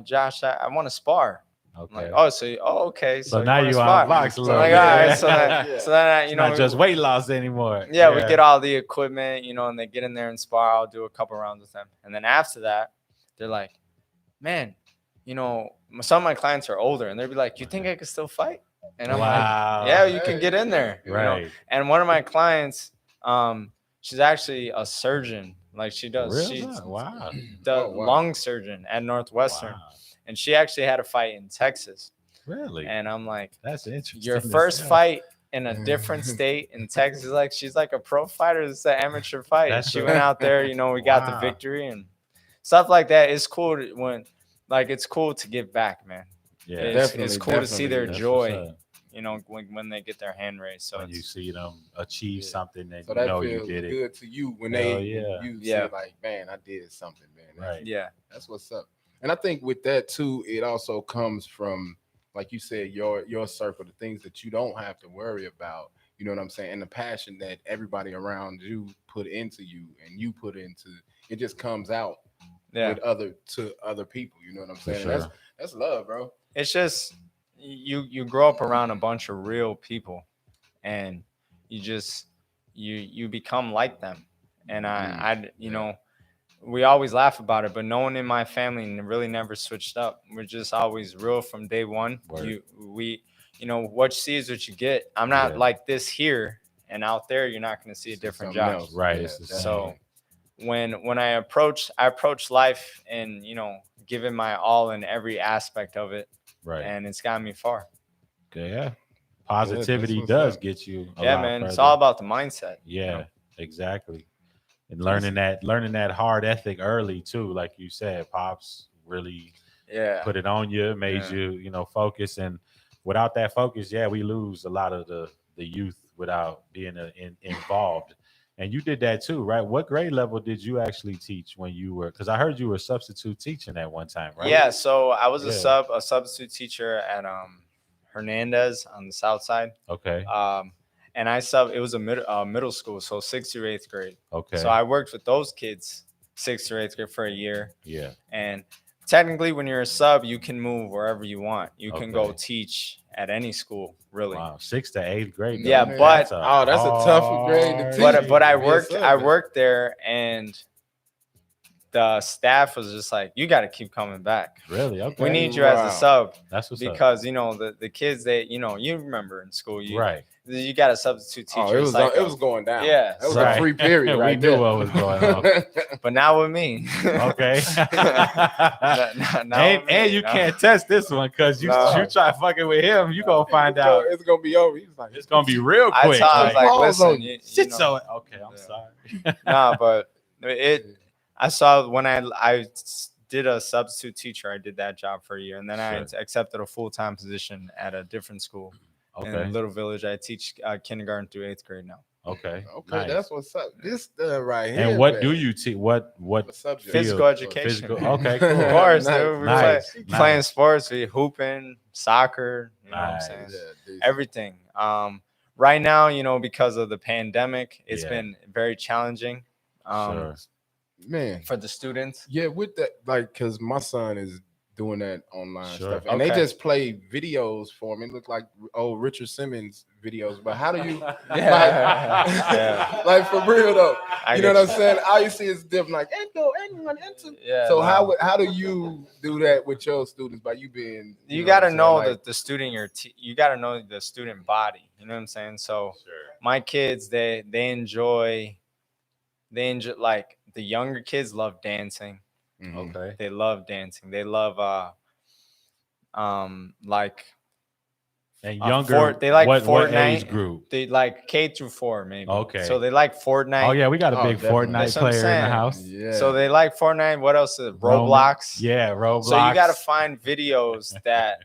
Josh, I want to spar. Okay. I'm like, okay. So now you on box a little bit. Like, all right. So then, not just weight loss anymore. Yeah, we get all the equipment, and they get in there and spar. I'll do a couple rounds with them. And then after that, they're like, man, some of my clients are older, and they'll be like, you think I could still fight? And I'm like, yeah, you can get in there. Right. And one of my clients, she's actually a surgeon. Like, she does. Really? She's Wow. the lung surgeon at Northwestern. Wow. And she actually had a fight in Texas. Really? And I'm like, that's interesting. Your first fight in a different state in Texas, like, she's like a pro fighter. It's an amateur fight. She went out there, we got the victory and stuff like that. It's cool it's cool to give back, man. Yeah, it's cool to see their joy. When they get their hand raised. So when you see them achieve something, and so that you feels did it. Good to you when you say, like, man, I did something, man. Right. Yeah. That's what's up. And I think with that too, it also comes from, like you said, your circle, the things that you don't have to worry about. You know what I'm saying? And the passion that everybody around you put into you and you put into it just comes out with other people. You know what I'm saying? Sure. That's love, bro. It's just you grow up around a bunch of real people, and you become like them. And we always laugh about it, but no one in my family really never switched up. We're just always real from day one. What you see is what you get. I'm not like this here, and out there you're not going to see a different Josh. Right. Yeah, So when I approach life and giving my all in every aspect of it, right, and it's gotten me far. Okay, yeah. Positivity does get you a lot man. further. It's all about the mindset. Yeah, exactly. And learning that hard ethic early too, like you said, Pops really put it on you, made you focus. And without that focus, we lose a lot of the youth without being involved. And you did that too, right? What grade level did you actually teach when you were? Because I heard you were substitute teaching at one time, right? Yeah, so I was a substitute teacher at Hernandez on the south side. Okay. And it was a middle school, so 6th through 8th grade. Okay. So I worked with those kids 6th through 8th grade for a year. Yeah. And technically, when you're a sub, you can move wherever you want. You can go teach at any school, really. Wow, 6th to 8th grade. Yeah, man. but that's a tough grade to teach. But I worked there, and the staff was just like, you got to keep coming back. Really? Okay. We need you as a sub. That's what's because up. you know the kids that you remember in school, Right. You got a substitute teacher. Oh, it was going down. Yeah, it was a free period. Right, we knew there. what was going on. But not with me. Okay. Not and you can't test this one because you try fucking with him, you gonna find out it's gonna be over. He's like, it's gonna be real quick. I was like, listen, shit. So okay, I'm sorry. Nah, but I saw when I did a substitute teacher, I did that job for a year, and then I accepted a full-time position at a different school in Little Village. I teach kindergarten through 8th grade now. Okay. Nice. That's what's up. This right here. And what do you teach? What subject? Physical education. Physical. Okay, cool. Of course, Nice. dude. We Nice. playing sports, we hooping, soccer, you know Nice. what I'm saying? Yeah, Everything. Right now, because of the pandemic, it's been very challenging. Man, for the students. Yeah, with that, like, because my son is doing that online Sure. stuff, and they just play videos for him. It look like old Richard Simmons videos, but how do you like for real though? You know what I'm saying? All you see is them like anyone into. Yeah. So how do you do that with your students by you being? You got to know that the student you got to know the student body. You know what I'm saying? So my kids, they enjoy like the younger kids love dancing. Okay. They love dancing. They love like and younger. they like what Fortnite. Age group? They like K through 4 maybe. Okay. So they like Fortnite. Oh yeah, we got a big Fortnite player in the house. Yeah. So they like Fortnite. What else is it? Roblox? Yeah, Roblox. So you got to find videos that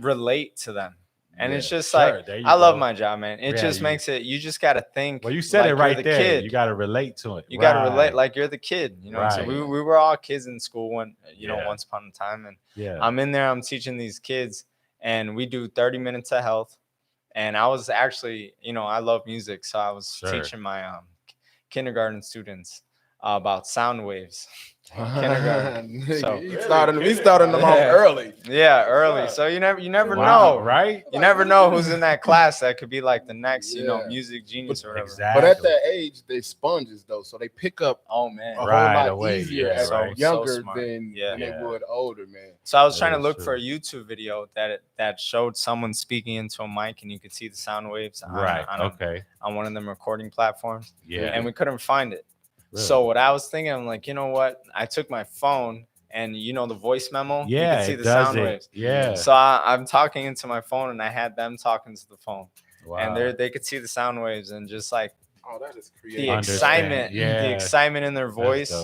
relate to them. And it's just like, I love my job, man. It just makes it, you just got to think. Well, you said like it right you're there. Kid. You got to relate to it. You got to relate like you're the kid. You know what I'm saying? Right. We were all kids in school when, once upon a time. And I'm in there, I'm teaching these kids, and we do 30 minutes of health. And I was actually, I love music. So I was teaching my kindergarten students about sound waves. Kindergarten. So he started them off early. Yeah, early. So you never know, right? You never know who's in that class that could be like the next, music genius or whatever. Exactly. But at that age, they sponges though, so they pick up a whole lot away. easier as younger than they would older, man. So I was trying to look for a YouTube video that showed someone speaking into a mic and you could see the sound waves on one of them recording platforms. Yeah. And we couldn't find it. Really? So what I was thinking, I'm like, you know what? I took my phone and the voice memo. Yeah, you can see the sound waves. Yeah. So I'm talking into my phone and I had them talking to the phone. Wow. And they could see the sound waves and just like that is creative. The excitement in their voice.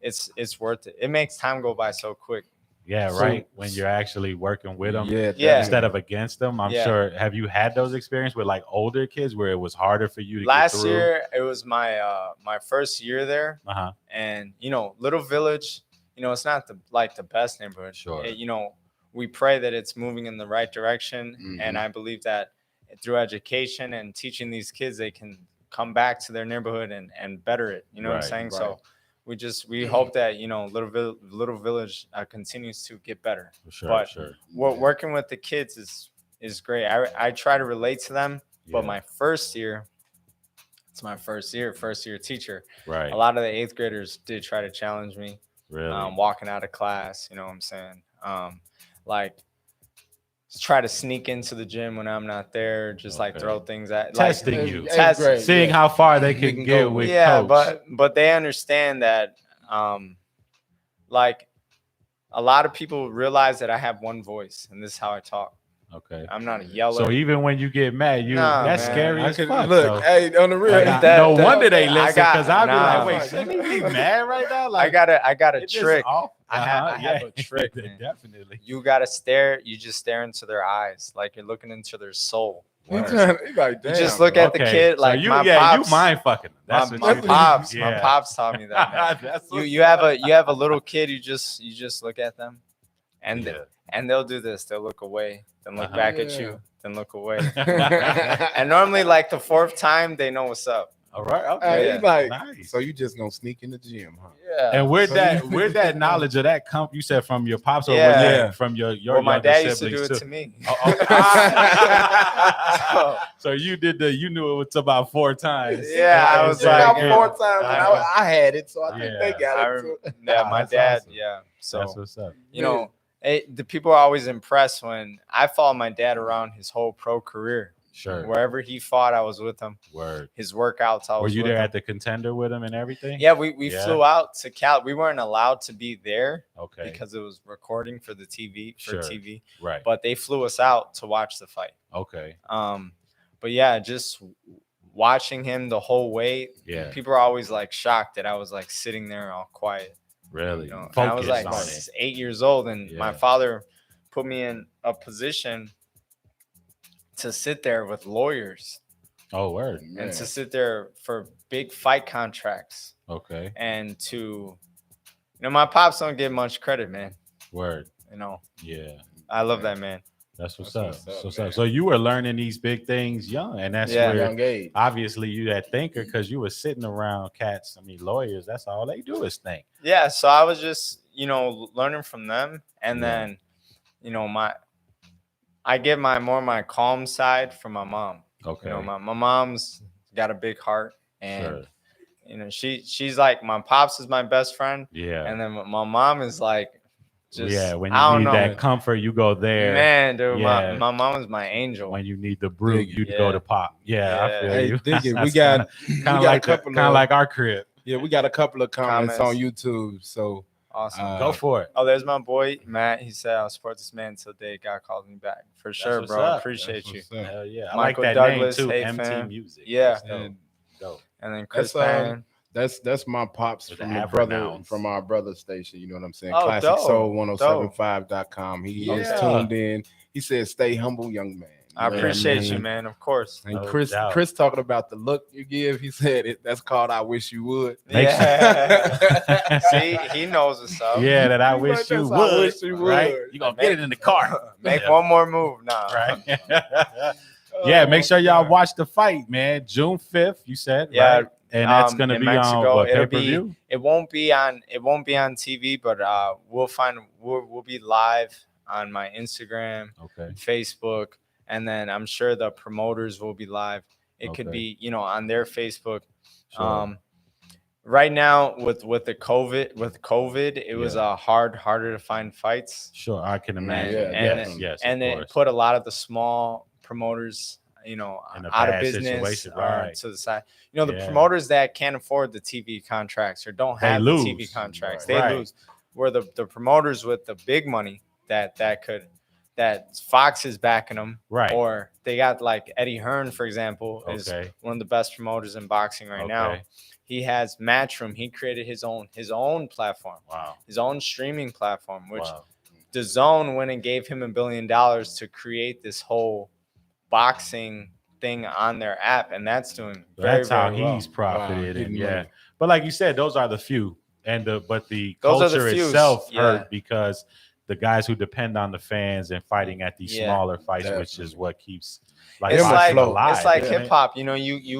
It's worth it. It makes time go by so quick. Yeah, right. When you're actually working with them, instead of against them. I'm sure. Have you had those experiences with like older kids where it was harder for you to Last get through? year, it was my my first year there, and Little Village. It's not the best neighborhood. Sure. We pray that it's moving in the right direction, and I believe that through education and teaching these kids, they can come back to their neighborhood and better it. You know what I'm saying? Right. So. We hope that Little Village continues to get better. Sure, working with the kids is great. I try to relate to them, but my first year, it's my first year teacher. Right. A lot of the 8th graders did try to challenge me. Really? Walking out of class, you know what I'm saying? Try to sneak into the gym when I'm not there, just like throw things at testing you, seeing how far they can get with coach. but they understand that like a lot of people realize that I have one voice and this is how I talk. Okay. I'm not a yeller. So even when you get mad, that's scary as fuck. Look, hey, on the real, no wonder they listen because I'll be like, wait, shouldn't he be mad right now? Like, I got a trick. I have a trick. Definitely. You gotta stare. You just stare into their eyes, like you're looking into their soul. You just look at the kid like so my pops. You mind fucking. That's my pops. My pops taught me that. Man. you have a little kid. You just look at them, and they'll do this. They'll look away, then look back at you, then look away. And normally, like the 4th time, they know what's up. All right. Okay. Hey, he's like, nice. so you just gonna sneak in the gym, huh? Yeah. And where'd that knowledge of that come? You said from your pops, or was Yeah. that from your Well, my younger dad used to siblings do it too? to me. So you you knew it was about 4 times. Yeah, I was about like, 4 times, and I had it, so I think they got it too. Yeah, my dad. Awesome. Yeah, so That's what's up. You know, the people are always impressed when I followed my dad around his whole pro career. Sure. Wherever he fought, I was with him. Word. His workouts, I was. Were you with there him. at the Contender with him and everything? Yeah, we flew out to Cal. We weren't allowed to be there, okay, because it was recording for the TV TV. Right. But they flew us out to watch the fight. Okay. But yeah, just watching him the whole way. Yeah. People are always like shocked that I was like sitting there all quiet. Really? You know? I was like 8 years old, and my father put me in a position to sit there with lawyers. Oh, word. And to sit there for big fight contracts. Okay. And to, my pops don't get much credit, man. Word. Yeah. I love that, man. That's what's up. So you were learning these big things young, and that's where young age. Obviously you that thinker, because you were sitting around cats. I mean, lawyers, that's all they do is think. Yeah. So I was just, learning from them. And then, I get my calm side from my mom. Okay. My mom's got a big heart, and she's like, my pops is my best friend. Yeah. And then my mom is like, just when you need that comfort, you go there. Man, dude, my mom is my angel. When you need the brute, you go to pop. Yeah, I feel you. We got kind of like our crib. Yeah, we got a couple of comments on YouTube. So awesome. Go for it. Oh, there's my boy Matt. He said, "I'll support this man until day God calls me back." For sure, bro. Up. Appreciate you. Hell yeah. I Michael like that Douglas, name too. hey, MT fam. Music. Yeah. Dope. And then Chris Pan. That's my pops from the brother from our brother station. You know what I'm saying? Oh, Classic dope. Soul 1075.com. He is tuned in. He said, "Stay humble, young man." I appreciate you, man. Of course. And Chris talking about the look you give. He said that's called "I Wish You Would." Yeah. See, he knows what's up. Yeah, that I wish you would. I wish you would. Right? You gonna get it in the car. Make one more move now. Right. Yeah, make sure y'all watch the fight, man. June 5th, you said. Yeah. Right? And that's gonna be Mexico. on pay-per-view. It won't be on TV, but we'll be live on my Instagram, Facebook, and then I'm sure the promoters will be live. It could be, on their Facebook. Sure. Right now with the COVID, it was harder to find fights. Sure, I can imagine. Yes, and it put a lot of the small promoters, out of business or to the side. The promoters that can't afford the TV contracts or don't have the TV contracts, they lose. Where the promoters with the big money that Fox is backing them, right? Or they got like Eddie Hearn, for example, is one of the best promoters in boxing right now. He has Matchroom. He created his own platform. Wow. His own streaming platform, which DAZN went and gave him $1 billion to create this whole boxing thing on their app, and that's doing very how well. He's profited. And but like you said, those are the few, and but the Those are the culture fews, itself hurt because the guys who depend on the fans and fighting at these smaller fights, which is what keeps it's like alive. It's like hip hop. You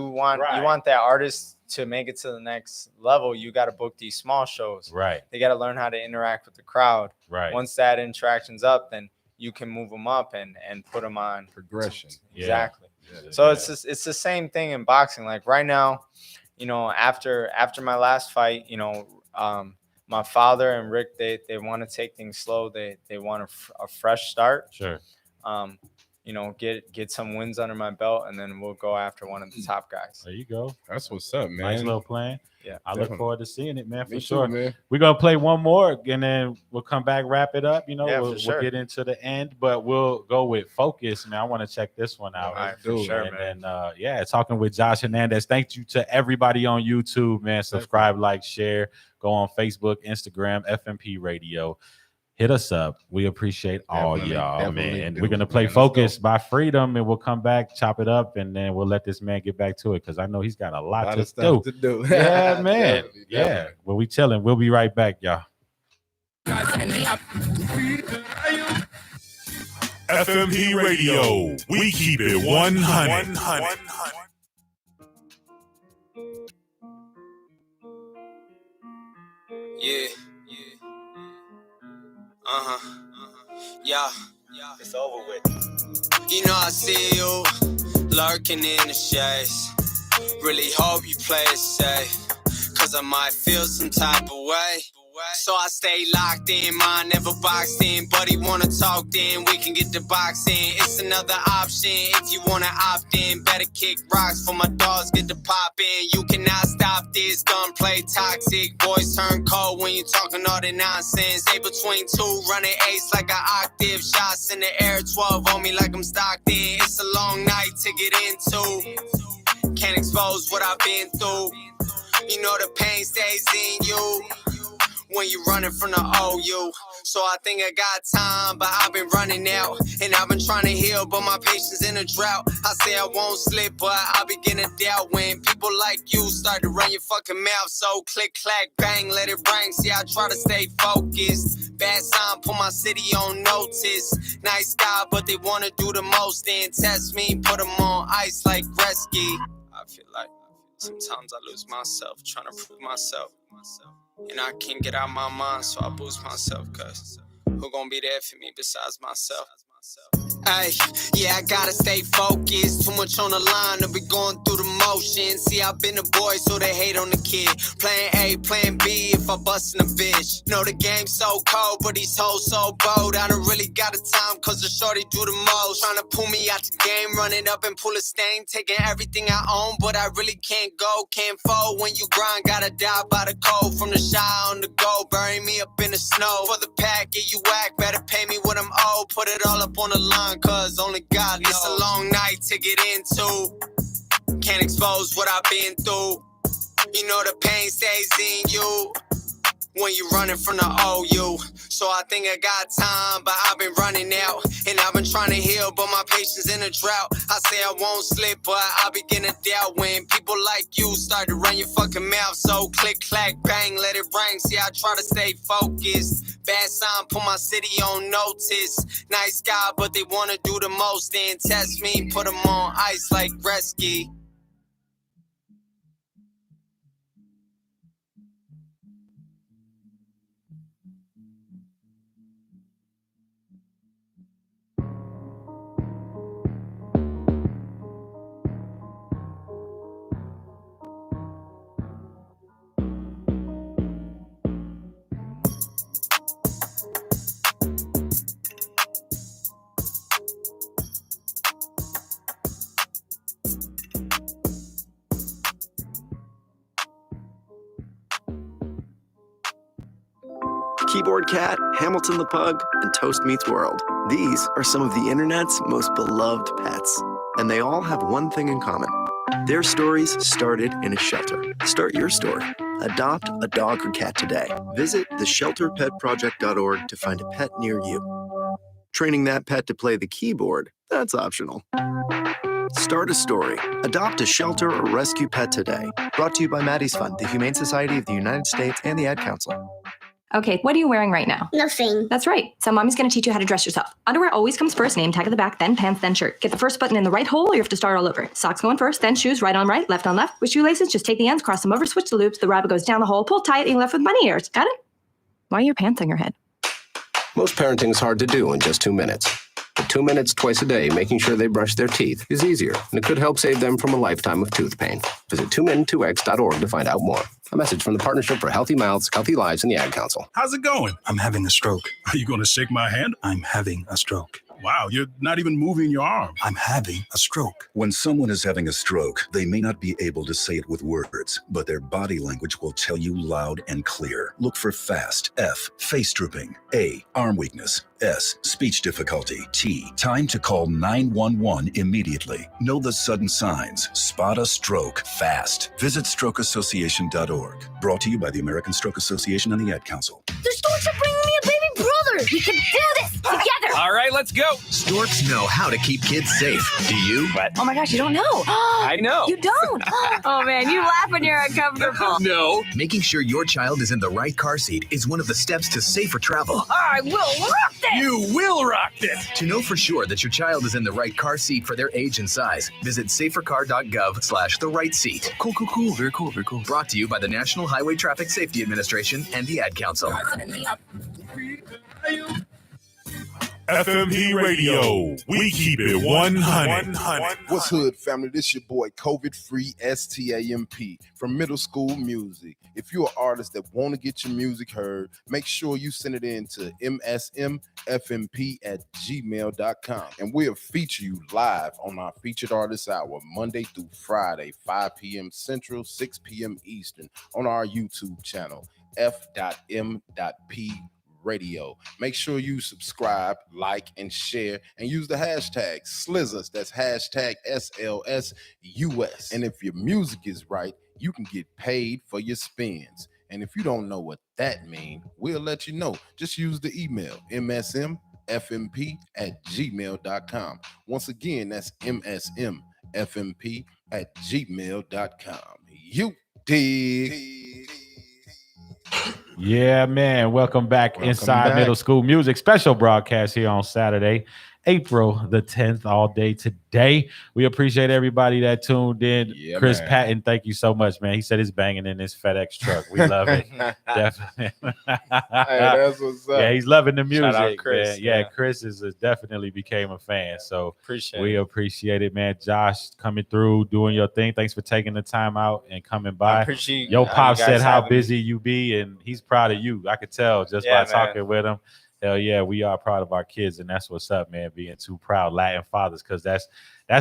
want that artist to make it to the next level. You got to book these small shows. Right. They got to learn how to interact with the crowd. Right. Once that interaction's up, then you can move them up and put them on progression. Exactly. So it's the same thing in boxing. Like right now, after my last fight, my father and Rick, they want to take things slow. They want a fresh start. Sure. Get some wins under my belt, and then we'll go after one of the top guys. There you go. That's what's up, man. Nice little plan. Yeah. I look forward to seeing it, man, for Me sure. too, man. We're going to play one more, and then we'll come back, wrap it up. We'll get into the end, but we'll go with Focus, man. I want to check this one out. All right, for sure, and then, talking with Josh Hernandez. Thank you to everybody on YouTube, man. Subscribe, like, share. Go on Facebook, Instagram, F.M.P. Radio. Hit us up. We appreciate all y'all, man. And we're going to play Focus by Freedom, and we'll come back, chop it up, and then we'll let this man get back to it because I know he's got a lot of stuff to do. Yeah, man. Yeah. Well, we chilling. We'll be right back, y'all. F.M.P. Radio. We keep it 100. Yeah. Yeah. It's over with. You know I see you lurking in the shades. Really hope you play it safe, cause I might feel some type of way. So I stay locked in, mind never boxed in. Buddy wanna talk, then we can get the boxing. It's another option if you wanna opt in. Better kick rocks for my dogs, get the pop in. You cannot stop this, gunplay toxic. Boys turn cold when you talking all that nonsense. Stay between two, running ace like an octave. Shots in the air, 12 on me like I'm stocked in. It's a long night to get into. Can't expose what I've been through. You know the pain stays in you when you running from the OU. So I think I got time, but I've been running out. And I've been trying to heal, but my patience in a drought. I say I won't slip, but I begin to doubt when people like you start to run your fucking mouth. So click, clack, bang, let it ring. See, I try to stay focused. Bad sign, put my city on notice. Nice guy, but they want to do the most and test me, put them on ice like Gretzky. I feel like sometimes I lose myself, trying to prove myself. And I can't get out my mind, so I boost myself, cause who gon' be there for me besides myself? Ay, yeah, I gotta stay focused. Too much on the line to be going through the motions. See, I've been a boy, so they hate on the kid. Plan A, plan B if I bust in a bitch. Know the game's so cold, but these hoes so bold. I don't really got the time, cause the shorty do the most. Tryna pull me out the game, run it up and pull a stain. Taking everything I own, but I really can't go, can't fold. When you grind, gotta die by the cold. From the shy on the go, bury me up in the snow. For the pack, yeah, you whack, better pay me what I'm owed. Put it all up on the line, cause only God knows. It's a long night to get into. Can't expose what I've been through. You know the pain stays in you when you running from the OU. So I think I got time, but I've been running out. And I've been trying to heal, but my patience in a drought. I say I won't slip, but I begin to doubt when people like you start to run your fucking mouth. So click, clack, bang, let it ring. See, I try to stay focused. Bad sign, put my city on notice. Nice guy, but they want to do the most and test me, put them on ice like Gretzky. Keyboard Cat, Hamilton the Pug, and Toast Meets World. These are some of the internet's most beloved pets, and they all have one thing in common. Their stories started in a shelter. Start your story. Adopt a dog or cat today. Visit theshelterpetproject.org to find a pet near you. Training that pet to play the keyboard, that's optional. Start a story. Adopt a shelter or rescue pet today. Brought to you by Maddie's Fund, the Humane Society of the United States, and the Ad Council. Okay, what are you wearing right now? Nothing. That's right. So mommy's going to teach you how to dress yourself. Underwear always comes first, name tag at the back, then pants, then shirt. Get the first button in the right hole or you have to start all over. Socks going first, then shoes, right on right, left on left. With shoelaces, just take the ends, cross them over, switch the loops. The rabbit goes down the hole, pull tight, and you're left with bunny ears. Got it? Why are your pants on your head? Most parenting is hard to do in just 2 minutes. But 2 minutes twice a day making sure they brush their teeth is easier, and it could help save them from a lifetime of tooth pain. Visit 2min2x.org to find out more. A message from the Partnership for Healthy Mouths, Healthy Lives, and the Ad Council. How's it going? I'm having a stroke. Are you going to shake my hand? I'm having a stroke. Wow, you're not even moving your arm. I'm having a stroke. When someone is having a stroke, they may not be able to say it with words, but their body language will tell you loud and clear. Look for FAST. F, face drooping. A, arm weakness. S, speech difficulty. T, time to call 911 immediately. Know the sudden signs. Spot a stroke fast. Visit strokeassociation.org. Brought to you by the American Stroke Association and the Ad Council. The Storks are bringing me a baby brother. We can do this together. All All right, let's go. Storks know how to keep kids safe. Do you? What? Oh my gosh, you don't know. I know. You don't. Oh man, you laugh when you're uncomfortable. No. Making sure your child is in the right car seat is one of the steps to safer travel. I will rock this. You will rock this. To know for sure that your child is in the right car seat for their age and size, visit safercar.gov/the right seat. Cool. Very cool. Brought to you by the National Highway Traffic Safety Administration and the Ad Council. F.M.P. Radio. We keep it 100. What's hood, family? This your boy, COVID-free STAMP from Middle Skool MusiQ. If you're an artist that want to get your music heard, make sure you send it in to msmfmp@gmail.com. And we'll feature you live on our Featured Artist Hour, Monday through Friday, 5 p.m. Central, 6 p.m. Eastern, on our YouTube channel, F.M.P. Radio. Make sure you subscribe, like, and share, and use the hashtag SLIZUS. That's hashtag SLSUS. And if your music is right, you can get paid for your spins. And if you don't know what that means, we'll let you know. Just use the email msmfmp@gmail.com. Once again, that's msmfmp@gmail.com. You dig? Yeah, man. Welcome back inside Middle Skool MusiQ. Special broadcast here on Saturday, April the 10th, all day today. We appreciate everybody that tuned in. Yeah, Chris man. Patton, thank you so much, man. He said it's banging in his FedEx truck. We love it. Definitely. Hey, that's what's up. Yeah, he's loving the music. Shout out Chris, man. Yeah, yeah. Chris is definitely became a fan. So Appreciate we it. appreciate it, man. Josh coming through, doing your thing. Thanks for taking the time out and coming by. I appreciate Yo, you Pop guys said how having me. busy you be, and he's proud of you. I could tell just Yeah, by man. talking with him. Hell yeah, we are proud of our kids, and that's what's up, man. Being two proud Latin fathers, because that's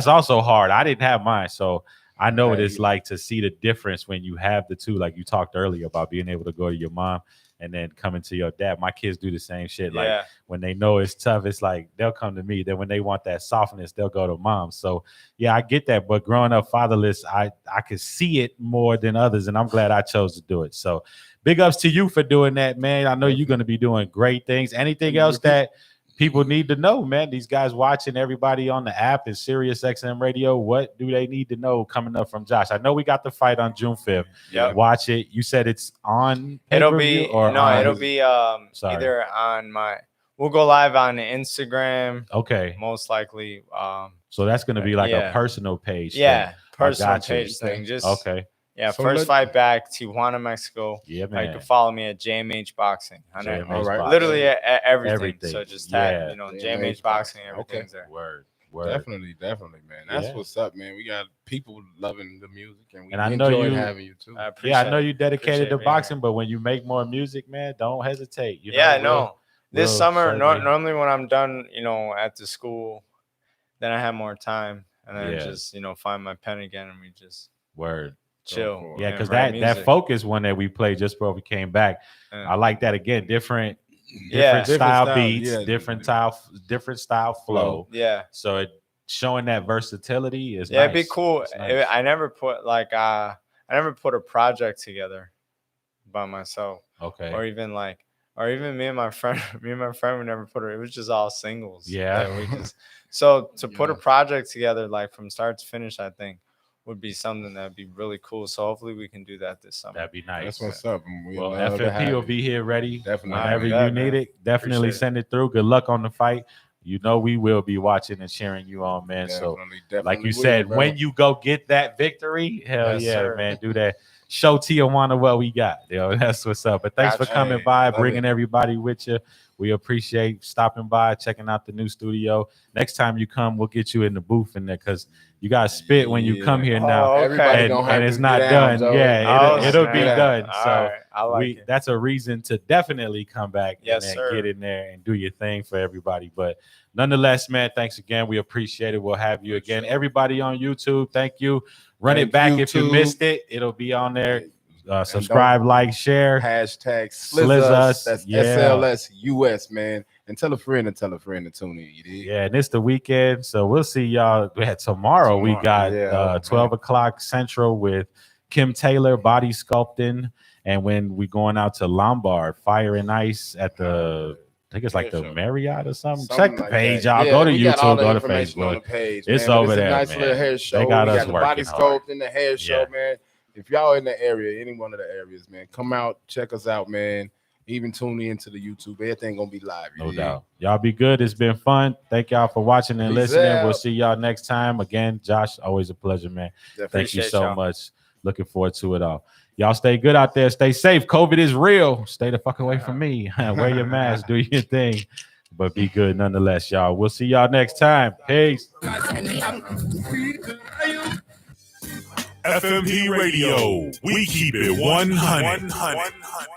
also hard. I didn't have mine, so I know what it's like to see the difference when you have the two. Like you talked earlier about being able to go to your mom and then coming to your dad. My kids do the same shit. Like Yeah. when they know it's tough, it's like they'll come to me. Then when they want that softness, they'll go to mom. So yeah, I get that. But growing up fatherless, I could see it more than others, and I'm glad I chose to do it. So big ups to you for doing that, man. I know you're going to be doing great things. Anything else that people need to know, man? These guys watching, everybody on the app and Sirius XM Radio, what do they need to know coming up from Josh? I know we got the fight on June 5th. Yep. Watch it. You said it's on It'll pay-per-view be or no, on- it'll be Sorry. either on we'll go live on Instagram. Okay. Most likely. So that's going to be like yeah. a personal page. Yeah, thing. I personal got you. page thing. Just okay. Yeah, So first fight back, Tijuana, Mexico. Yeah, You man. can follow me at JMH Boxing. I know, JMH Boxing. literally everything. Everything. So just tag, Yeah. JMH Boxing, everything's there. Word. Definitely, man. That's Yeah. what's up, man. We got people loving the music, and we And I know enjoy you having you too. Yeah, I know you dedicated to Appreciate being boxing, but when you make more music, man, don't hesitate. You know, Yeah, no. This we'll summer, certainly- normally when I'm done, at the school, then I have more time, and then Yeah. just find my pen again, and we just Word. chill. Yeah, and because write that music. focus one that we played just before we came back, Yeah. I like that again. Different Yeah. style Different style, beats, yeah. different style flow. Yeah. So it showing that versatility is Yeah, nice. it'd be cool. It's nice. I never put I never put a project together by myself. Okay. Or even me and my friend we never put it. It was just all singles. Yeah. that we just so to put a project together like from start to finish, I think would be something that'd be really cool. So hopefully we can do that this summer. That'd be nice. That's what's up. and we Well, love to F.M.P. have will you. be here ready Definitely. whenever Yeah, you need man. it. Definitely Appreciate it. send it through. Good luck on the fight. You know we will be watching and cheering you on, man. So Definitely like you will, said, bro. when you go get that victory, hell Yes, yeah, sir. man, do that. Show Tijuana what we got. Yo, that's what's up. But thanks for Gotcha. coming Hey, by, love bringing it. everybody with you. We appreciate stopping by, checking out the new studio. Next time you come, we'll get you in the booth in there because you got to spit when you come here now. Oh, okay. Everybody gonna have And it's to not get down, done. Joe. Yeah, Oh, it'll be snap. done. All So right. I like it. that's a reason to definitely come back Yes, and sir. get in there and do your thing for everybody. But nonetheless, man, thanks again. We appreciate it. We'll have you again. Everybody on YouTube, thank you. Run Thank it back you, if you too. missed it. It'll be on there. And Subscribe, don't- like, share. Hashtag Sliz us. That's Yeah. SLSUS, man. And tell a friend to tune in. You dig? Yeah, and it's the weekend, so we'll see y'all tomorrow. We got Yeah, 12 o'clock Central with Kim Taylor, Body Sculpting, and when we going out to Lombard, Fire and Ice at the think it's like the Marriott or something. Something Check the like page, that. y'all. Yeah, go to we got all YouTube, the go to information on Facebook. the page, It's man. But over it's there, a nice man. little hair show. They got we us got the body working hard. sculpt and the hair show, man. If y'all in the area, any one of the areas, man, come out, check us out, man. Even tune into the YouTube. Everything gonna be live. No doubt. Y'all be good. It's been fun. Thank y'all for watching and Peace listening. out. We'll see y'all next time. Again, Josh, always a pleasure, man. Thank you Appreciate so y'all. much. Looking forward to it all. Y'all stay good out there. Stay safe. COVID is real. Stay the fuck away from me. Wear your mask. Do your thing. But be good nonetheless, y'all. We'll see y'all next time. Peace. F.M.P. Radio. We keep it 100.